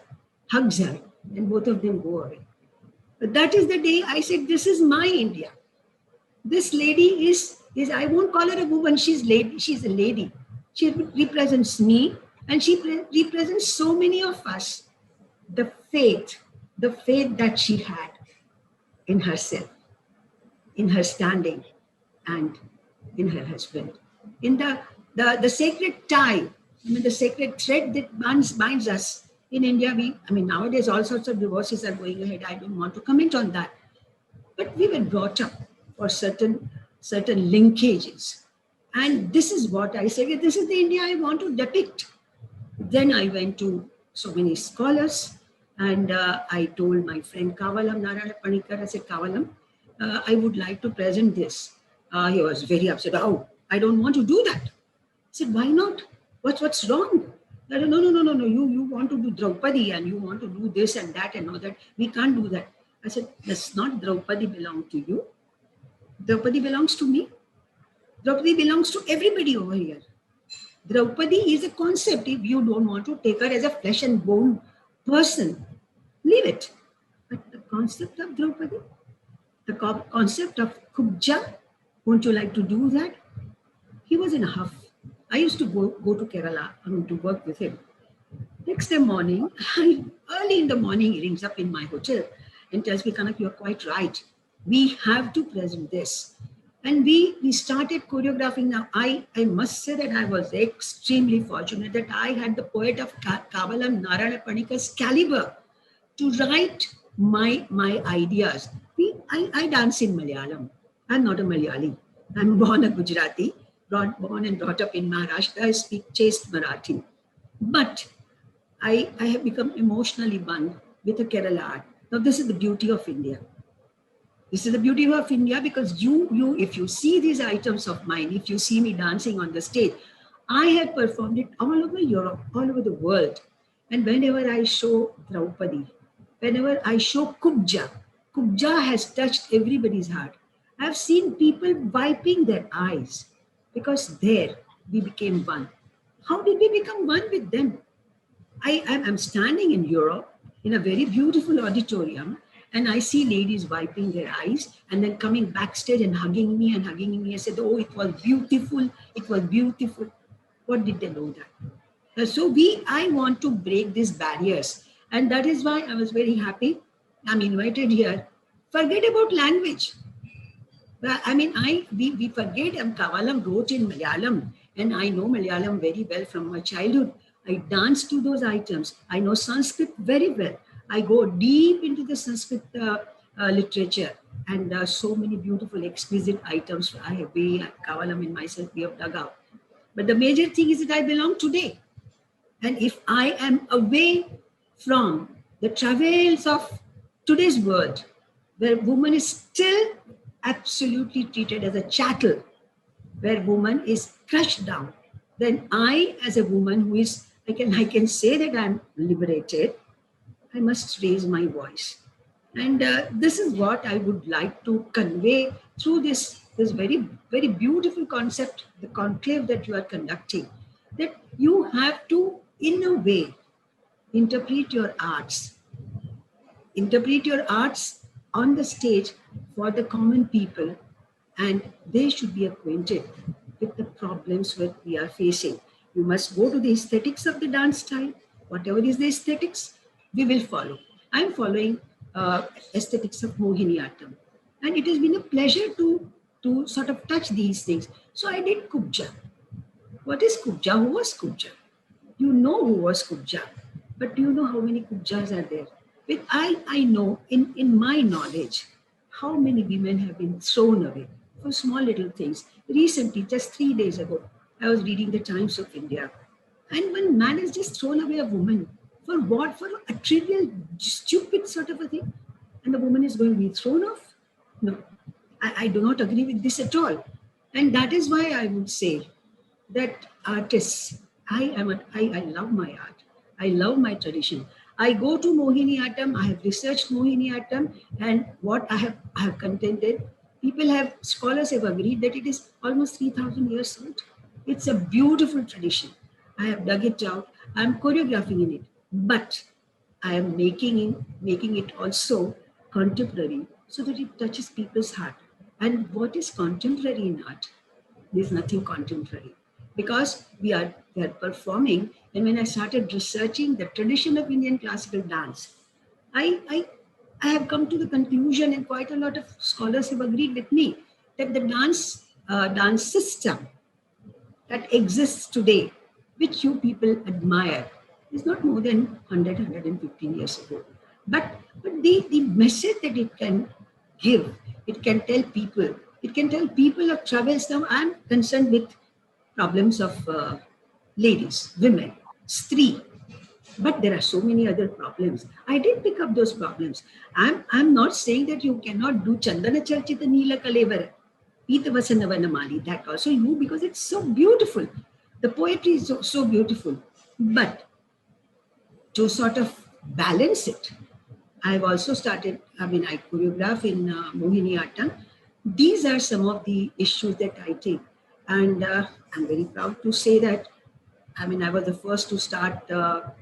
E: hugs her, and both of them go away. But that is the day I said, this is my India. This lady is I won't call her a woman, she's a lady. She represents me, and she represents so many of us. The faith that she had in herself, in her standing, and in her husband. In the sacred tie, the sacred thread that binds us. In India, nowadays all sorts of divorces are going ahead. I don't want to comment on that. But we were brought up for certain linkages. And this is what I said, this is the India I want to depict. Then I went to so many scholars, and I told my friend Kavalam Narayana Panikar, I said, Kavalam, I would like to present this. He was very upset. Oh, I don't want to do that. I said, why not? What's wrong? I said, no. You want to do Draupadi, and you want to do this and that and all that. We can't do that. I said, does not Draupadi belong to you? Draupadi belongs to me. Draupadi belongs to everybody over here. Draupadi is a concept. If you don't want to take her as a flesh and bone person, leave it. But the concept of Draupadi, the concept of Kubja, won't you like to do that? He was in a huff. I used to go to Kerala, to work with him. Next day morning, early in the morning, he rings up in my hotel and tells me, Kanak, you're quite right. We have to present this. And we started choreographing. Now, I must say that I was extremely fortunate that I had the poet of Kavalam Narayana Panikar's caliber to write my ideas. I dance in Malayalam. I'm not a Malayali. I'm born a Gujarati, born and brought up in Maharashtra. I speak chaste Marathi. But I have become emotionally bound with the Kerala art. Now, this is the beauty of India. This is the beauty of India, because you, if you see these items of mine, if you see me dancing on the stage, I have performed it all over Europe, all over the world. And whenever I show Draupadi, whenever I show Kubja, Kubja has touched everybody's heart. I've seen people wiping their eyes because there we became one. How did we become one with them? I'm standing in Europe in a very beautiful auditorium, and I see ladies wiping their eyes and then coming backstage and hugging me. I said, oh, it was beautiful. It was beautiful. What did they know that? So I want to break these barriers. And that is why I was very happy. I'm invited here. Forget about language. We forget. Kavalam wrote in Malayalam, and I know Malayalam very well from my childhood. I dance to those items. I know Sanskrit very well. I go deep into the Sanskrit literature, and so many beautiful, exquisite items Kavalam and myself, we have dug out. But the major thing is that I belong today. And if I am away from the travails of today's world, where woman is still absolutely treated as a chattel, where woman is crushed down, then I, as a woman who is, I can say that I'm liberated, I must raise my voice. And this is what I would like to convey through this very, very beautiful concept, the conclave that you are conducting, that you have to, in a way, interpret your arts on the stage for the common people, and they should be acquainted with the problems that we are facing. You must go to the aesthetics of the dance style. Whatever is the aesthetics, we will follow. I'm following aesthetics of Mohiniyattam. And it has been a pleasure to sort of touch these things. So I did Kubja. What is Kubja? Who was Kubja? You know who was Kubja. But do you know how many Kubjas are there? But I know, in my knowledge, how many women have been thrown away for small little things. Recently, just 3 days ago, I was reading the Times of India. And one man has just thrown away a woman. For what? For a trivial, stupid sort of a thing. And the woman is going to be thrown off? No, I do not agree with this at all. And that is why I would say that artists, I love my art. I love my tradition. I go to Mohiniyattam. I have researched Mohiniyattam, and what I have contended, scholars have agreed that it is almost 3,000 years old. It's a beautiful tradition. I have dug it out. I'm choreographing in it, but I am making it also contemporary so that it touches people's heart. And what is contemporary in art? There's nothing contemporary because we are performing. And when I started researching the tradition of Indian classical dance, I, I, I have come to the conclusion, and quite a lot of scholars have agreed with me, that the dance system that exists today, which you people admire, is not more than 100, 115 years ago. But the message that it can give, it can tell people of travels. Now I'm concerned with problems of ladies, women, stree, but there are so many other problems. I did pick up those problems. I'm not saying that you cannot do Chandana Charchita Neela Kalevara, Pita Vasanavana Mali, that also you, because it's so beautiful. The poetry is so beautiful. But to sort of balance it, I've also started, I choreograph in Mohiniyattam. These are some of the issues that I take. And I'm very proud to say that, I was the first to start the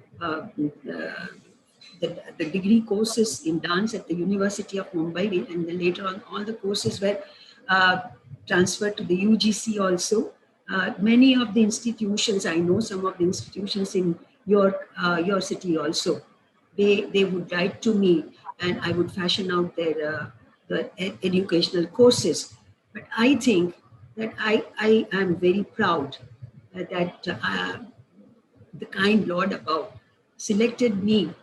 E: degree courses in dance at the University of Mumbai, and then later on all the courses were transferred to the UGC also. Many of the institutions, I know some of the institutions in your city also, they would write to me and I would fashion out their educational courses. But I think that I am very proud that the kind Lord above selected me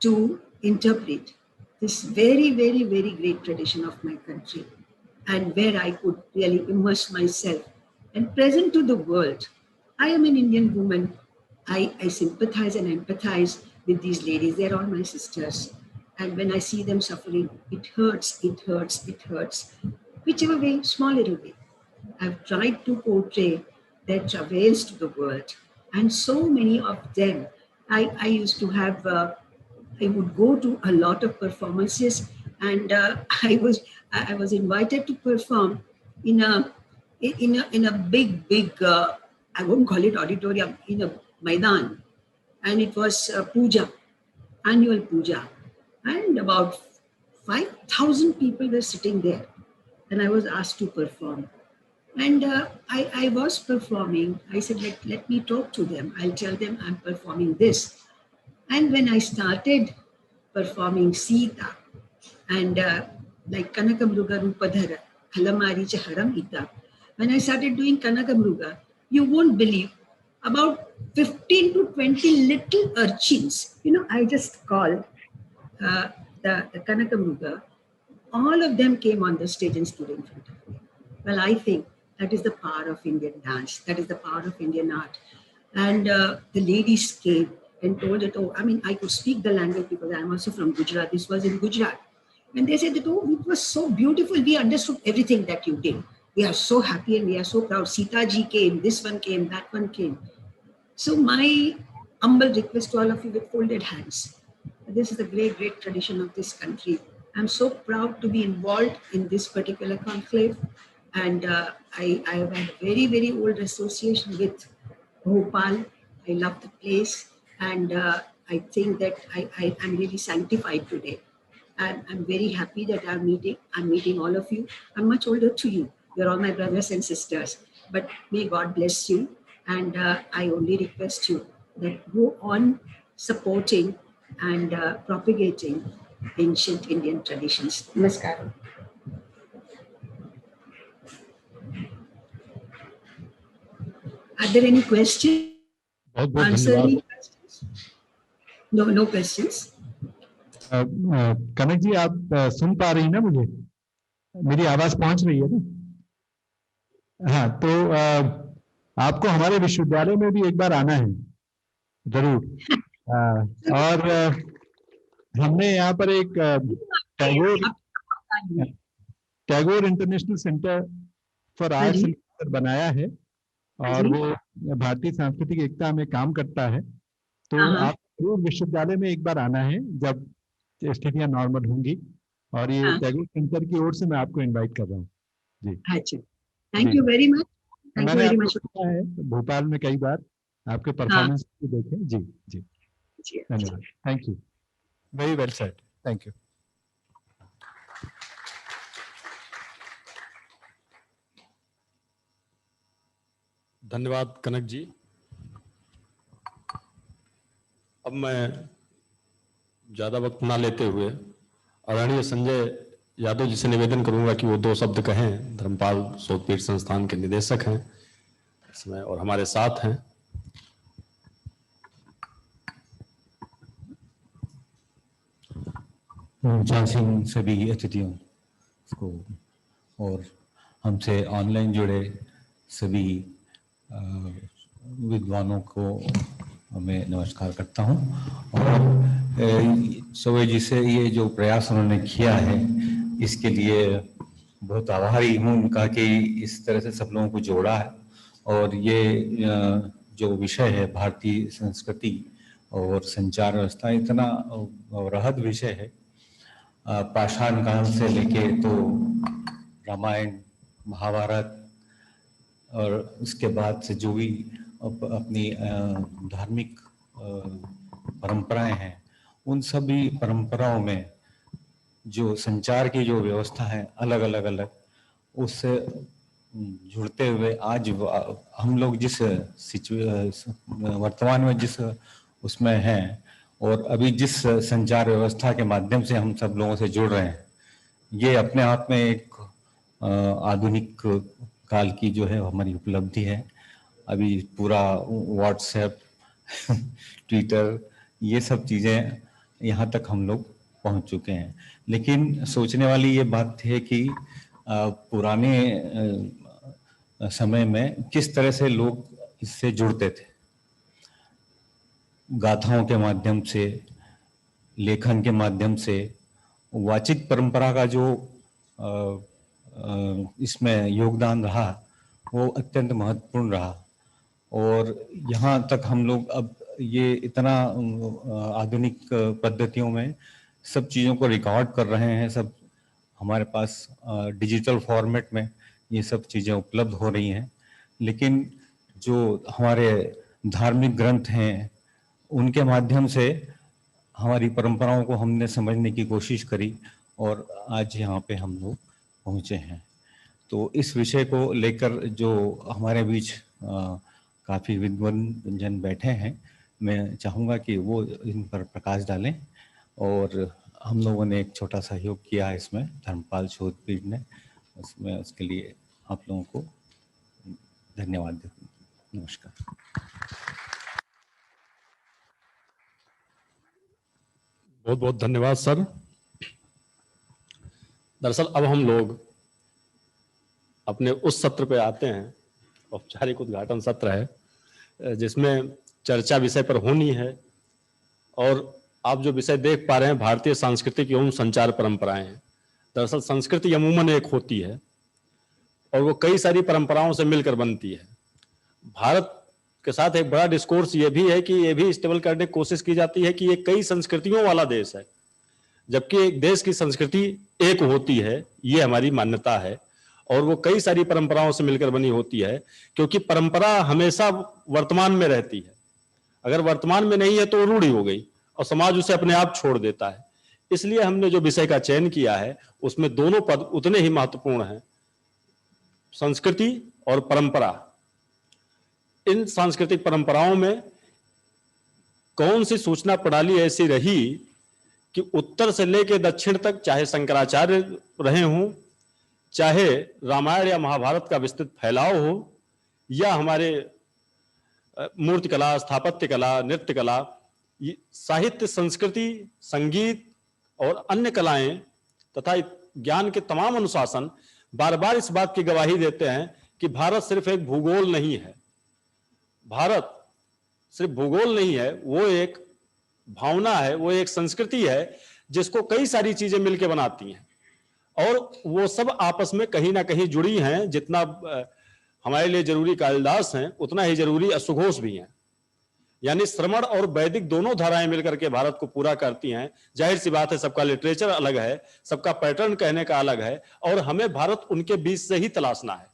E: to interpret this very, very, very great tradition of my country, and where I could really immerse myself and present to the world. I am an Indian woman. I sympathize and empathize with these ladies. They're all my sisters. And when I see them suffering, it hurts, it hurts, it hurts. Whichever way, small little way. I've tried to portray their travails to the world. And so many of them, I used to have, I would go to a lot of performances, and I was invited to perform in a big, I won't call it auditorium, in a Maidan. And it was puja, annual puja. And about 5,000 people were sitting there. And I was asked to perform. And I was performing. I said, let me talk to them. I'll tell them I'm performing this. And when I started performing Sita and like Kanakamruga Rupadhara, Halamari Chaharam Ita, when I started doing Kanakamruga, you won't believe, about 15 to 20 little urchins, I just called the Kanakamruga, all of them came on the stage and stood in front of me. Well, I think that is the power of Indian dance. That is the power of Indian art. And the ladies came and told that, I could speak the language because I'm also from Gujarat. This was in Gujarat. And they said that, it was so beautiful. We understood everything that you did. We are so happy and we are so proud. Sita ji came, this one came, that one came. So my humble request to all of you with folded hands. This is the great, great tradition of this country. I'm so proud to be involved in this particular conclave. And I have had a very, very old association with Bhopal. I love the place. And I think that I'm really sanctified today. And I'm very happy that I'm meeting all of you. I'm much older to you. You're all my brothers and sisters. But may God bless you. And I only request you that go on supporting and propagating ancient Indian traditions. Namaskaram. Are there any questions?
A: बहुत बहुत
E: Answer
A: धन्यवाद।
E: any questions? No questions.
F: कनक जी, आप सुन पा रही हैं ना मुझे? मेरी आवाज पहुंच रही है ना? हाँ, तो आपको हमारे विश्वविद्यालय में भी एक बार आना है जरूर। और हमने यहाँ पर एक Tagore international centre for art centre बनाया है, और वो भारतीय सांस्कृतिक एकता में काम करता है। तो आप जरूर विश्वविद्यालय में एक बार आना है जब स्थितियां नॉर्मल होंगी, और ये
E: हाँ।
F: टैगोर सेंटर की ओर से मैं आपको इनवाइट कर रहा हूँ। जी
E: अच्छा, थैंक
F: जी।
E: You very much, thank you
F: मैंने
E: वेरी
F: आपको
E: मच।
F: देखा है भोपाल में कई बार, आपके परफॉर्मेंस भी देखे। जी जी,
E: जी,
F: धन्यवाद, thank you, very well said, thank you.
A: धन्यवाद कनक जी। अब मैं ज्यादा वक्त ना लेते हुए आदरणीय संजय यादव जी से निवेदन करूंगा कि वो 2 शब्द कहें। धर्मपाल शोधपीठ संस्थान के निदेशक हैं इसमें और हमारे साथ हैं।
G: सिंह सभी अतिथियों को और हमसे ऑनलाइन जुड़े सभी विद्वानों को मैं नमस्कार करता हूं। और सोवे जी से ये जो प्रयास उन्होंने किया है इसके लिए बहुत आभारी हूँ उनका कि इस तरह से सब लोगों को जोड़ा है। और ये जो विषय है भारतीय संस्कृति और संचार व्यवस्था इतना वृहद विषय है, पाषाण काल से लेके तो रामायण महाभारत और उसके बाद से जो भी अपनी धार्मिक परंपराएं हैं, उन सभी परंपराओं में जो संचार की जो व्यवस्था है अलग अलग उससे जुड़ते हुए आज हम लोग जिस वर्तमान में जिस उसमें हैं और अभी जिस संचार व्यवस्था के माध्यम से हम सब लोगों से जुड़ रहे हैं, ये अपने आप में एक आधुनिक काल की जो है हमारी उपलब्धि है। अभी पूरा व्हाट्सएप ट्विटर ये सब चीज़ें यहाँ तक हम लोग पहुँच चुके हैं। लेकिन सोचने वाली ये बात है कि पुराने समय में किस तरह से लोग इससे जुड़ते थे, गाथाओं के माध्यम से, लेखन के माध्यम से। वाचिक परंपरा का जो इसमें योगदान रहा वो अत्यंत महत्वपूर्ण रहा। और यहाँ तक हम लोग अब ये इतना आधुनिक पद्धतियों में सब चीज़ों को रिकॉर्ड कर रहे हैं, सब हमारे पास डिजिटल फॉर्मेट में ये सब चीज़ें उपलब्ध हो रही हैं। लेकिन जो हमारे धार्मिक ग्रंथ हैं उनके माध्यम से हमारी परंपराओं को हमने समझने की कोशिश करी और आज यहाँ पे हम लोग पहुँचे हैं। तो इस विषय को लेकर जो हमारे बीच काफ़ी विद्वान जन बैठे हैं, मैं चाहूँगा कि वो इन पर प्रकाश डालें। और हम लोगों ने एक छोटा सहयोग किया है इसमें, धर्मपाल शोधपीठ ने, उसमें उसके लिए आप लोगों को धन्यवाद देता हूँ। नमस्कार।
A: बहुत बहुत धन्यवाद सर। दरअसल अब हम लोग अपने उस सत्र पे आते हैं, औपचारिक उद्घाटन सत्र है जिसमें चर्चा विषय पर होनी है। और आप जो विषय देख पा रहे हैं भारतीय सांस्कृतिक एवं संचार परंपराएं हैं। दरअसल संस्कृति अमूमन एक होती है और वो कई सारी परंपराओं से मिलकर बनती है। भारत के साथ एक बड़ा डिस्कोर्स ये भी है कि ये भी स्टेबल करने की कोशिश की जाती है कि ये कई संस्कृतियों वाला देश है, जबकि एक देश की संस्कृति एक होती है, ये हमारी मान्यता है। और वो कई सारी परंपराओं से मिलकर बनी होती है, क्योंकि परंपरा हमेशा वर्तमान में रहती है। अगर वर्तमान में नहीं है तो रूढ़ी हो गई और समाज उसे अपने आप छोड़ देता है। इसलिए हमने जो विषय का चयन किया है उसमें दोनों पद उतने ही महत्वपूर्ण हैं, संस्कृति और परंपरा। इन सांस्कृतिक परंपराओं में कौन सी सूचना प्रणाली ऐसी रही कि उत्तर से लेकर दक्षिण तक, चाहे शंकराचार्य रहे हों, चाहे रामायण या महाभारत का विस्तृत फैलाव हो, या हमारे मूर्तिकला, स्थापत्य कला, नृत्य कला, साहित्य, संस्कृति, संगीत और अन्य कलाएं तथा ज्ञान के तमाम अनुशासन बार बार इस बात की गवाही देते हैं कि भारत सिर्फ एक भूगोल नहीं है। भारत सिर्फ भूगोल नहीं है, वो एक भावना है, वो एक संस्कृति है जिसको कई सारी चीजें मिलकर बनाती हैं और वो सब आपस में कहीं ना कहीं जुड़ी हैं। जितना हमारे लिए जरूरी कालिदास हैं उतना ही जरूरी अश्वघोष भी हैं। यानी श्रमण और वैदिक दोनों धाराएं मिलकर के भारत को पूरा करती हैं। जाहिर सी बात है, सबका लिटरेचर अलग है, सबका पैटर्न कहने का अलग है, और हमें भारत उनके बीच से ही तलाशना है।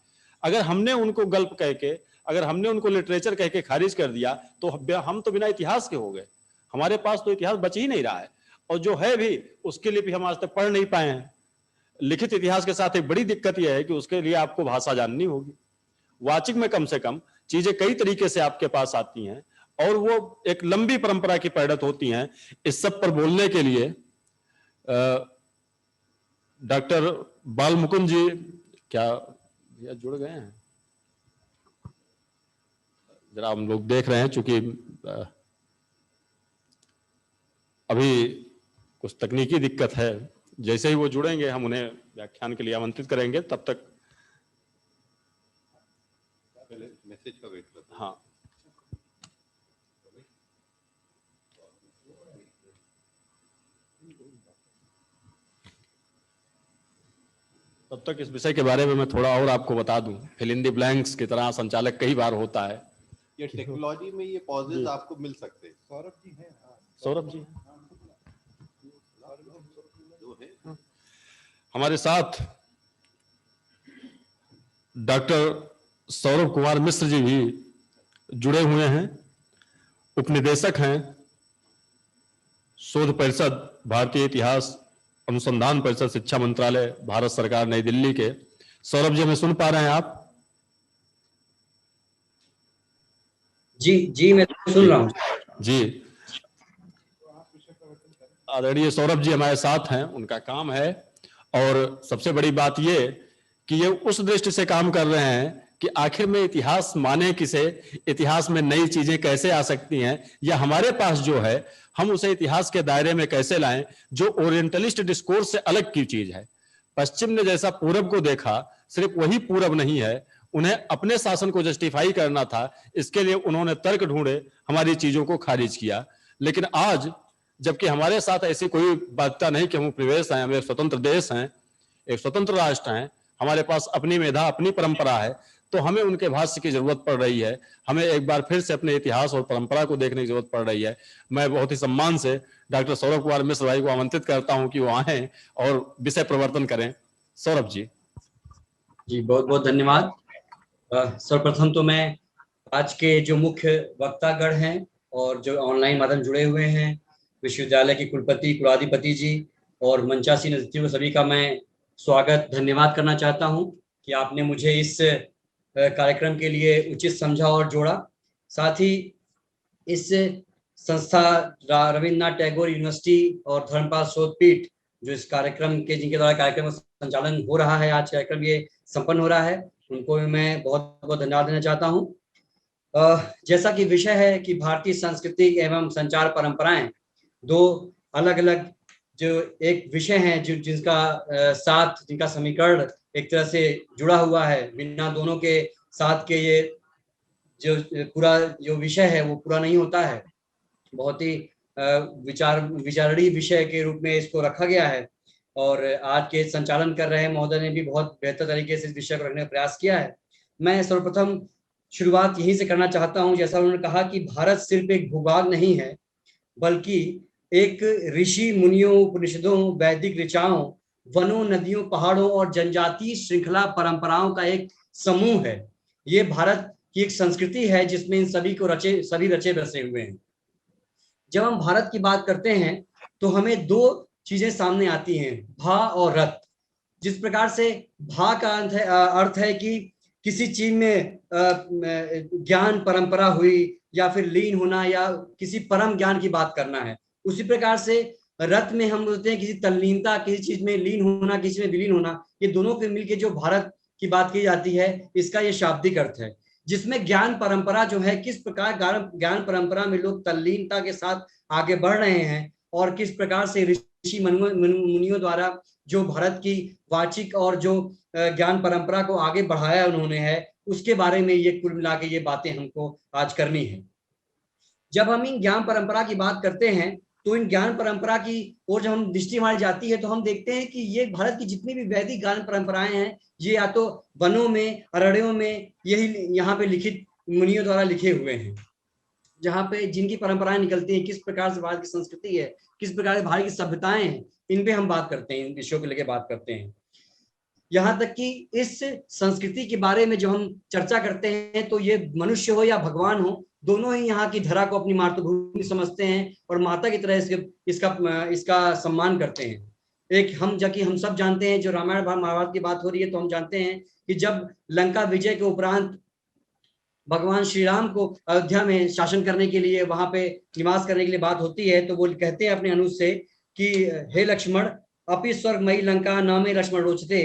A: अगर हमने उनको गल्प कह के, अगर हमने उनको लिटरेचर कह के खारिज कर दिया तो हम तो बिना इतिहास के हो गए। हमारे पास तो इतिहास बच ही नहीं रहा है, और जो है भी उसके लिए भी हम आज तक पढ़ नहीं पाए हैं। लिखित इतिहास के साथ एक बड़ी दिक्कत यह है कि उसके लिए आपको भाषा जाननी होगी। वाचिक में कम से कम चीजें कई तरीके से आपके पास आती हैं, और वो एक लंबी परंपरा की पैरत होती हैं। इस सब पर बोलने के लिए डॉक्टर बाल मुकुंद जी, क्या भैया जुड़ गए हैं? जरा हम लोग देख रहे हैं, चूंकि अभी कुछ तकनीकी दिक्कत है। जैसे ही वो जुड़ेंगे हम उन्हें व्याख्यान के लिए आमंत्रित करेंगे। तब तक
B: मैसेज का वेट करते हैं।
A: हाँ, तब तक इस विषय के बारे में मैं थोड़ा और आपको बता दूं। फिल इन द ब्लैंक्स की तरह संचालक कई बार होता है।
B: ये टेक्नोलॉजी में ये पॉजेज आपको मिल सकते हैं।
A: सौरभ जी
B: जो है
A: हमारे साथ डॉक्टर सौरभ कुमार मिश्र जी भी जुड़े हुए हैं। उपनिदेशक हैं शोध परिषद, भारतीय इतिहास अनुसंधान परिषद, शिक्षा मंत्रालय, भारत सरकार, नई दिल्ली के। सौरभ जी, हमें सुन पा रहे हैं आप?
H: जी मैं सुन रहा हूँ
A: जी। आदरणीय सौरभ जी हमारे साथ हैं, उनका काम है, और सबसे बड़ी बात ये कि ये उस दृष्टि से काम कर रहे हैं कि आखिर में इतिहास माने किसे, इतिहास में नई चीजें कैसे आ सकती हैं, या हमारे पास जो है हम उसे इतिहास के दायरे में कैसे लाएं, जो ओरिएंटलिस्ट डिस्कोर्स से अलग की चीज है। पश्चिम ने जैसा पूरब को देखा, सिर्फ वही पूरब नहीं है, उन्हें अपने शासन को जस्टिफाई करना था। इसके लिए उन्होंने तर्क ढूंढे, हमारी चीजों को खारिज किया। लेकिन आज जबकि हमारे साथ ऐसी कोई बाध्यता नहीं कि हम उपनिवेश हैं, हम एक स्वतंत्र देश हैं, एक स्वतंत्र राष्ट्र हैं, हमारे पास अपनी मेधा, अपनी परंपरा है, तो हमें उनके भाष्य की जरूरत पड़ रही है। हमें एक बार फिर से अपने इतिहास और परंपरा को देखने की जरूरत पड़ रही है। मैं बहुत ही सम्मान से डॉक्टर सौरभ कुमार मिश्र भाई को आमंत्रित करता हूं कि वो आएं और विषय प्रवर्तन करें। सौरभ जी।
H: जी, बहुत बहुत धन्यवाद। सर्वप्रथम तो मैं आज के जो मुख्य वक्तागण हैं और जो ऑनलाइन माध्यम जुड़े हुए हैं, विश्वविद्यालय के कुलपति, कुलाधिपति जी और मंचासीन अतिथियों सभी का मैं स्वागत, धन्यवाद करना चाहता हूं कि आपने मुझे इस कार्यक्रम के लिए उचित समझा और जोड़ा। साथ ही इस संस्था रविन्द्रनाथ टैगोर यूनिवर्सिटी और धर्मपाल शोधपीठ जो इस कार्यक्रम के, जिनके द्वारा कार्यक्रम संचालन हो रहा है, आज कार्यक्रम ये संपन्न हो रहा है, उनको भी मैं बहुत बहुत धन्यवाद देना चाहता हूँ। जैसा कि विषय है कि भारतीय संस्कृति एवं संचार परंपराएं, दो अलग अलग जो एक विषय है जो जिनका समीकरण एक तरह से जुड़ा हुआ है। बिना दोनों के साथ के ये जो पूरा जो विषय है वो पूरा नहीं होता है। बहुत ही विचारणीय विषय के रूप में इसको रखा गया है, और आज के संचालन कर रहे महोदय ने भी बहुत बेहतर तरीके से इस विषय को रखने का प्रयास किया है। मैं सर्वप्रथम शुरुआत यहीं से करना चाहता हूं। जैसा उन्होंने कहा कि भारत सिर्फ एक भूभाग नहीं है, बल्कि एक ऋषि मुनियों, उपनिषदों, वैदिक ऋचाओं, वनों, नदियों, पहाड़ों और जनजातीय श्रृंखला परंपराओं का एक समूह है। ये भारत की एक संस्कृति है जिसमें इन सभी रचे बसे हुए हैं। जब हम भारत की बात करते हैं तो हमें दो चीजें सामने आती हैं, भा और रत। जिस प्रकार से भा का अर्थ है कि किसी चीज में ज्ञान परंपरा हुई या फिर लीन होना या किसी परम ज्ञान की बात करना है, उसी प्रकार से रत में हम बोलते हैं किसी तल्लीनता, किसी चीज में लीन होना, किसी में विलीन होना। ये दोनों के मिलके जो भारत की बात की जाती है, इसका ये शाब्दिक अर्थ है, जिसमें ज्ञान परंपरा जो है, किस प्रकार ज्ञान परंपरा में लोग तल्लीनता के साथ आगे बढ़ रहे हैं और किस प्रकार से ऋषि मुनियों द्वारा जो भारत की वाचिक और जो ज्ञान परंपरा को आगे बढ़ाया उन्होंने है, उसके बारे में ये कुल मिला के ये बातें हमको आज करनी है। जब हम इन ज्ञान परंपरा की बात करते हैं तो इन ज्ञान परंपरा की ओर जब हम दृष्टि हमारी जाती है तो हम देखते हैं कि ये भारत की जितनी भी वैदिक ज्ञान परंपराएं हैं, ये या तो वनों में, अरण्यों में, यही यहाँ पे लिखित मुनियों द्वारा लिखे हुए हैं। जहाँ पे जिनकी परंपराएं निकलती हैं, किस प्रकार से भारत की संस्कृति है, किस प्रकार से भारत की सभ्यताएं हैं, इन पे हम बात करते हैं, इन विषयों को लेकर बात करते हैं। यहाँ तक कि इस संस्कृति के बारे में जब हम चर्चा करते हैं तो ये मनुष्य हो या भगवान हो, दोनों ही यहाँ की धरा को अपनी मातृभूमि समझते हैं और माता की तरह इसका सम्मान करते हैं। एक हम सब जानते हैं, जो रामायण महाभारत की बात हो रही है, तो हम जानते हैं कि जब लंका विजय के उपरांत भगवान श्री राम को अयोध्या में शासन करने के लिए, वहां पे निवास करने के लिए बात होती है, तो वो कहते हैं अपने अनुज से कि हे लक्ष्मण, अपि स्वर्गमयी लंका नामे लक्ष्मण रोचते,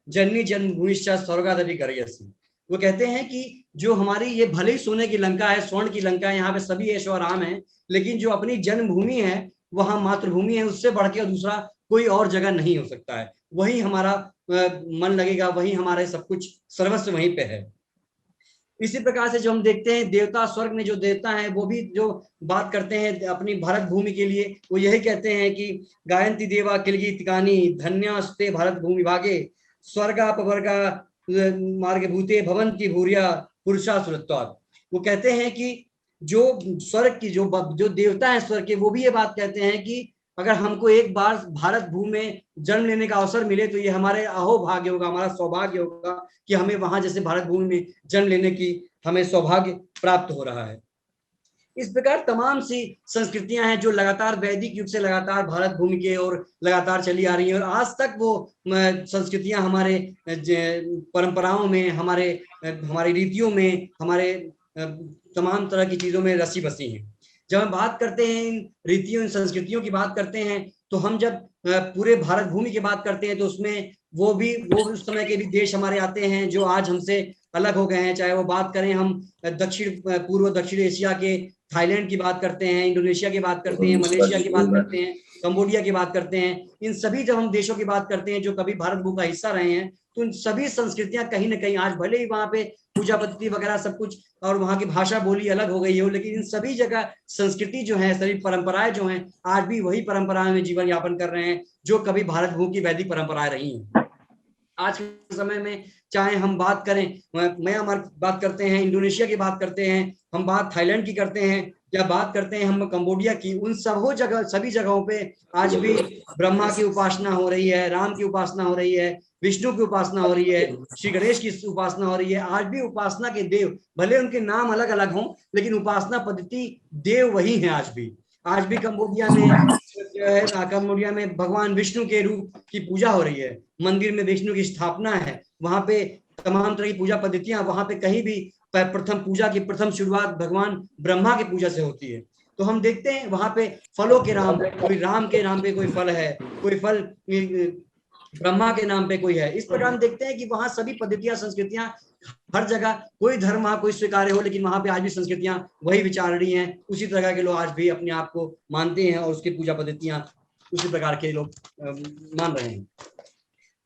H: जननी जन्मभूमिश्च स्वर्गादपि करियसि। वो कहते हैं कि जो हमारी ये भले ही सोने की लंका है, स्वर्ण की लंका है, यहाँ पे सभी ऐशो आराम है, लेकिन जो अपनी जन्मभूमि है, वहां मातृभूमि है, उससे बढ़ के दूसरा कोई और जगह नहीं हो सकता है। वही हमारा मन लगेगा, वही हमारे सब कुछ सर्वस्व वहीं पे है। इसी प्रकार से जो हम देखते हैं देवता, स्वर्ग में जो देवता हैं, वो भी जो बात करते हैं अपनी भारत भूमि के लिए, वो यही कहते हैं कि गायंती देवा किलगीतिकानी धन्यास्ते भारत भूमि भागे, स्वर्गापवर्गा मार्ग भूते भवंती भूरिया पुरुषा सुरत्वात्। वो कहते हैं कि जो स्वर्ग की जो देवता है स्वर्ग के, वो भी ये बात कहते हैं कि अगर हमको एक बार भारत भूमि में जन्म लेने का अवसर मिले तो ये हमारे अहोभाग्य होगा, हमारा सौभाग्य होगा कि हमें वहां जैसे भारत भूमि में जन्म लेने की हमें सौभाग्य प्राप्त हो रहा है। इस प्रकार तमाम सी संस्कृतियां हैं जो लगातार वैदिक युग से लगातार भारत भूमि के और लगातार चली आ रही हैं, और आज तक वो संस्कृतियां हमारे परंपराओं में, हमारी रीतियों में, हमारे तमाम तरह की चीजों में रसी बसी हैं। जब हम बात करते हैं इन रीतियों, इन संस्कृतियों की बात करते हैं, तो हम जब पूरे भारत भूमि की बात करते हैं तो उसमें वो उस समय के भी देश हमारे आते हैं जो आज हमसे अलग हो गए हैं। चाहे वो बात करें हम पूर्व दक्षिण एशिया के, थाईलैंड की बात करते हैं, इंडोनेशिया की बात करते हैं, मलेशिया की बात करते हैं, कंबोडिया की बात करते हैं। इन सभी जब हम देशों की बात करते हैं जो कभी भारत भूमि का हिस्सा रहे हैं, तो इन सभी संस्कृतियां कहीं ना कहीं आज भले ही वहां पे पूजा पद्धति वगैरह सब कुछ और वहां की भाषा बोली अलग हो गई हो, लेकिन इन सभी जगह संस्कृति जो है, सभी परंपराएं जो हैं, आज भी वही परंपराएं में जीवन यापन कर रहे हैं जो कभी भारत भूमि की वैदिक परंपराएं रही हैं। आज के समय में चाहे हम बात करें, म्यांमार बात करते हैं, इंडोनेशिया की बात करते हैं, हम बात थाईलैंड की करते हैं, या बात करते हैं हम कंबोडिया की, उन सभी जगहों पे आज भी ब्रह्मा की उपासना हो रही है, राम की उपासना हो रही है, विष्णु की उपासना हो रही है, श्री गणेश की उपासना हो रही है। आज भी उपासना के देव, भले उनके नाम अलग अलग हों, लेकिन उपासना पद्धति देव वही है। आज भी कंबोडिया में भगवान विष्णु के रूप की पूजा हो रही है, मंदिर में विष्णु की स्थापना है, वहां पे तमाम तरह की पूजा पद्धतियां, वहां पे कहीं भी प्रथम पूजा की प्रथम शुरुआत भगवान ब्रह्मा की पूजा से होती है। तो हम देखते हैं वहां पे फलों के नाम, कोई राम के नाम पे कोई फल है, कोई फल ब्रह्मा के नाम पे कोई है। इस प्रकार हम देखते हैं कि वहां सभी पद्धतियां, संस्कृतियां, हर जगह कोई धर्म वहां कोई स्वीकार्य हो, लेकिन वहां पे आज भी संस्कृतियां वही विचार रही हैं, उसी तरह के लोग आज भी अपने आप को मानते हैं और उसकी पूजा पद्धतियां उसी प्रकार के लोग मान रहे हैं।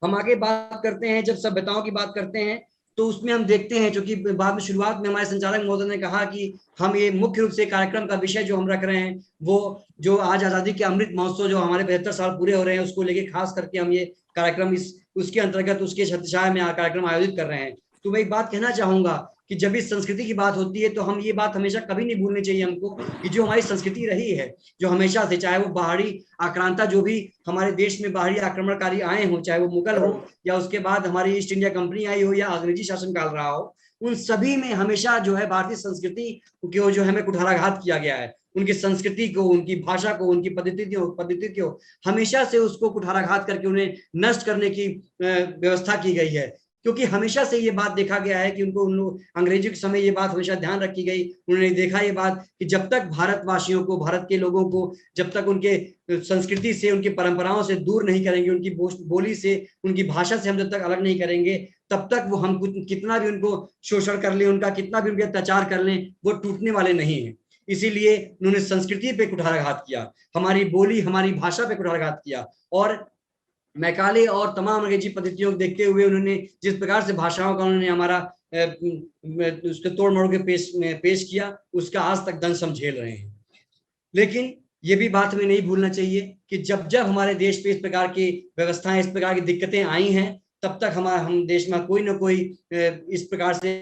H: हम आगे बात करते हैं, जब सभ्यताओं की बात करते हैं तो उसमें हम देखते हैं, जो कि बाद में शुरुआत में हमारे संचालक महोदय ने कहा कि हम ये मुख्य रूप से कार्यक्रम का विषय जो हम रख रहे हैं, वो जो आज आजादी के अमृत महोत्सव जो हमारे 75 साल पूरे हो रहे हैं, उसको लेके खास करके हम ये कार्यक्रम उसके अंतर्गत उसके छत्रछाया में कार्यक्रम आयोजित कर रहे हैं। तो मैं एक बात कहना चाहूंगा कि जब इस संस्कृति की बात होती है तो हम ये बात हमेशा कभी नहीं भूलनी चाहिए हमको कि जो हमारी संस्कृति रही है, जो हमेशा से, चाहे वो बाहरी आक्रांता, जो भी हमारे देश में बाहरी आक्रमणकारी आए हों, चाहे वो मुगल हो या उसके बाद हमारी ईस्ट इंडिया कंपनी आई हो या अंग्रेजी शासन काल रहा हो, उन सभी में हमेशा जो है भारतीय संस्कृति को जो हमें कुठाराघात किया गया है। उनकी संस्कृति को, उनकी भाषा को, उनकी पद्धति को हमेशा से उसको कुठाराघात करके उन्हें नष्ट करने की व्यवस्था की गई है। क्योंकि हमेशा से ये बात देखा गया है कि उनको अंग्रेजों के समय ये बात हमेशा ध्यान रखी गई, उन्होंने देखा ये बात कि जब तक भारतवासियों को, भारत के लोगों को जब तक उनके संस्कृति से, उनकी परंपराओं से दूर नहीं करेंगे, उनकी बोली से, उनकी भाषा से हम जब तक अलग नहीं करेंगे, तब तक वो हम कितना भी उनको शोषण कर लें, उनका कितना भी उनके अत्याचार कर लें, वो टूटने वाले नहीं है। इसीलिए उन्होंने संस्कृति पे कुठाराघात किया, हमारी बोली, हमारी भाषा पे कुठाराघात किया, और मैकाले और तमाम अंग्रेजी पद्धतियों को देखते हुए उन्होंने जिस प्रकार से भाषाओं का उन्होंने हमारा उसके तोड़ मोड़ के पेश किया, उसका आज तक दंश हम झेल रहे हैं। लेकिन ये भी बात हमें नहीं भूलना चाहिए कि जब जब हमारे देश पे इस प्रकार की व्यवस्थाएं, इस प्रकार की दिक्कतें आई हैं, तब तक हम देश में कोई ना कोई इस प्रकार से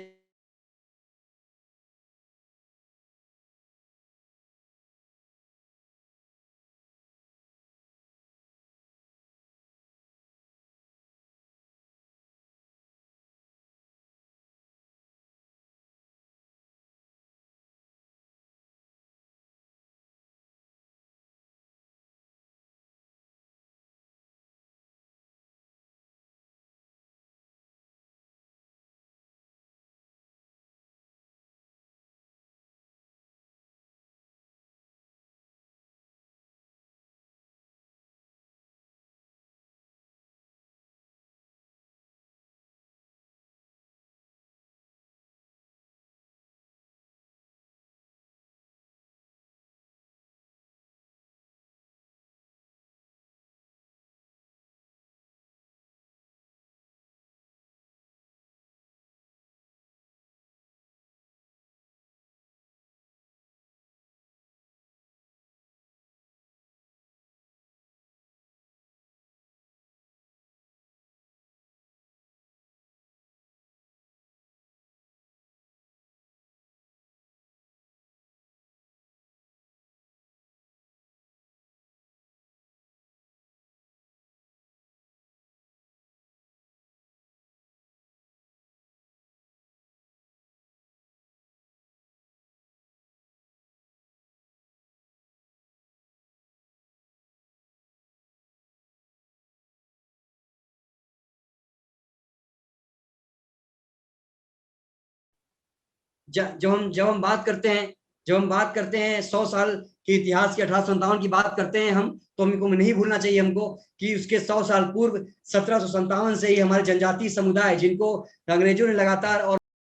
H: जब हम बात करते हैं 100 साल के इतिहास के 1857 की बात करते हैं हम, तो हमको नहीं भूलना चाहिए हमको कि उसके 100 साल पूर्व 1757 से ही हमारे जनजातीय समुदाय, जिनको अंग्रेजों ने लगातार और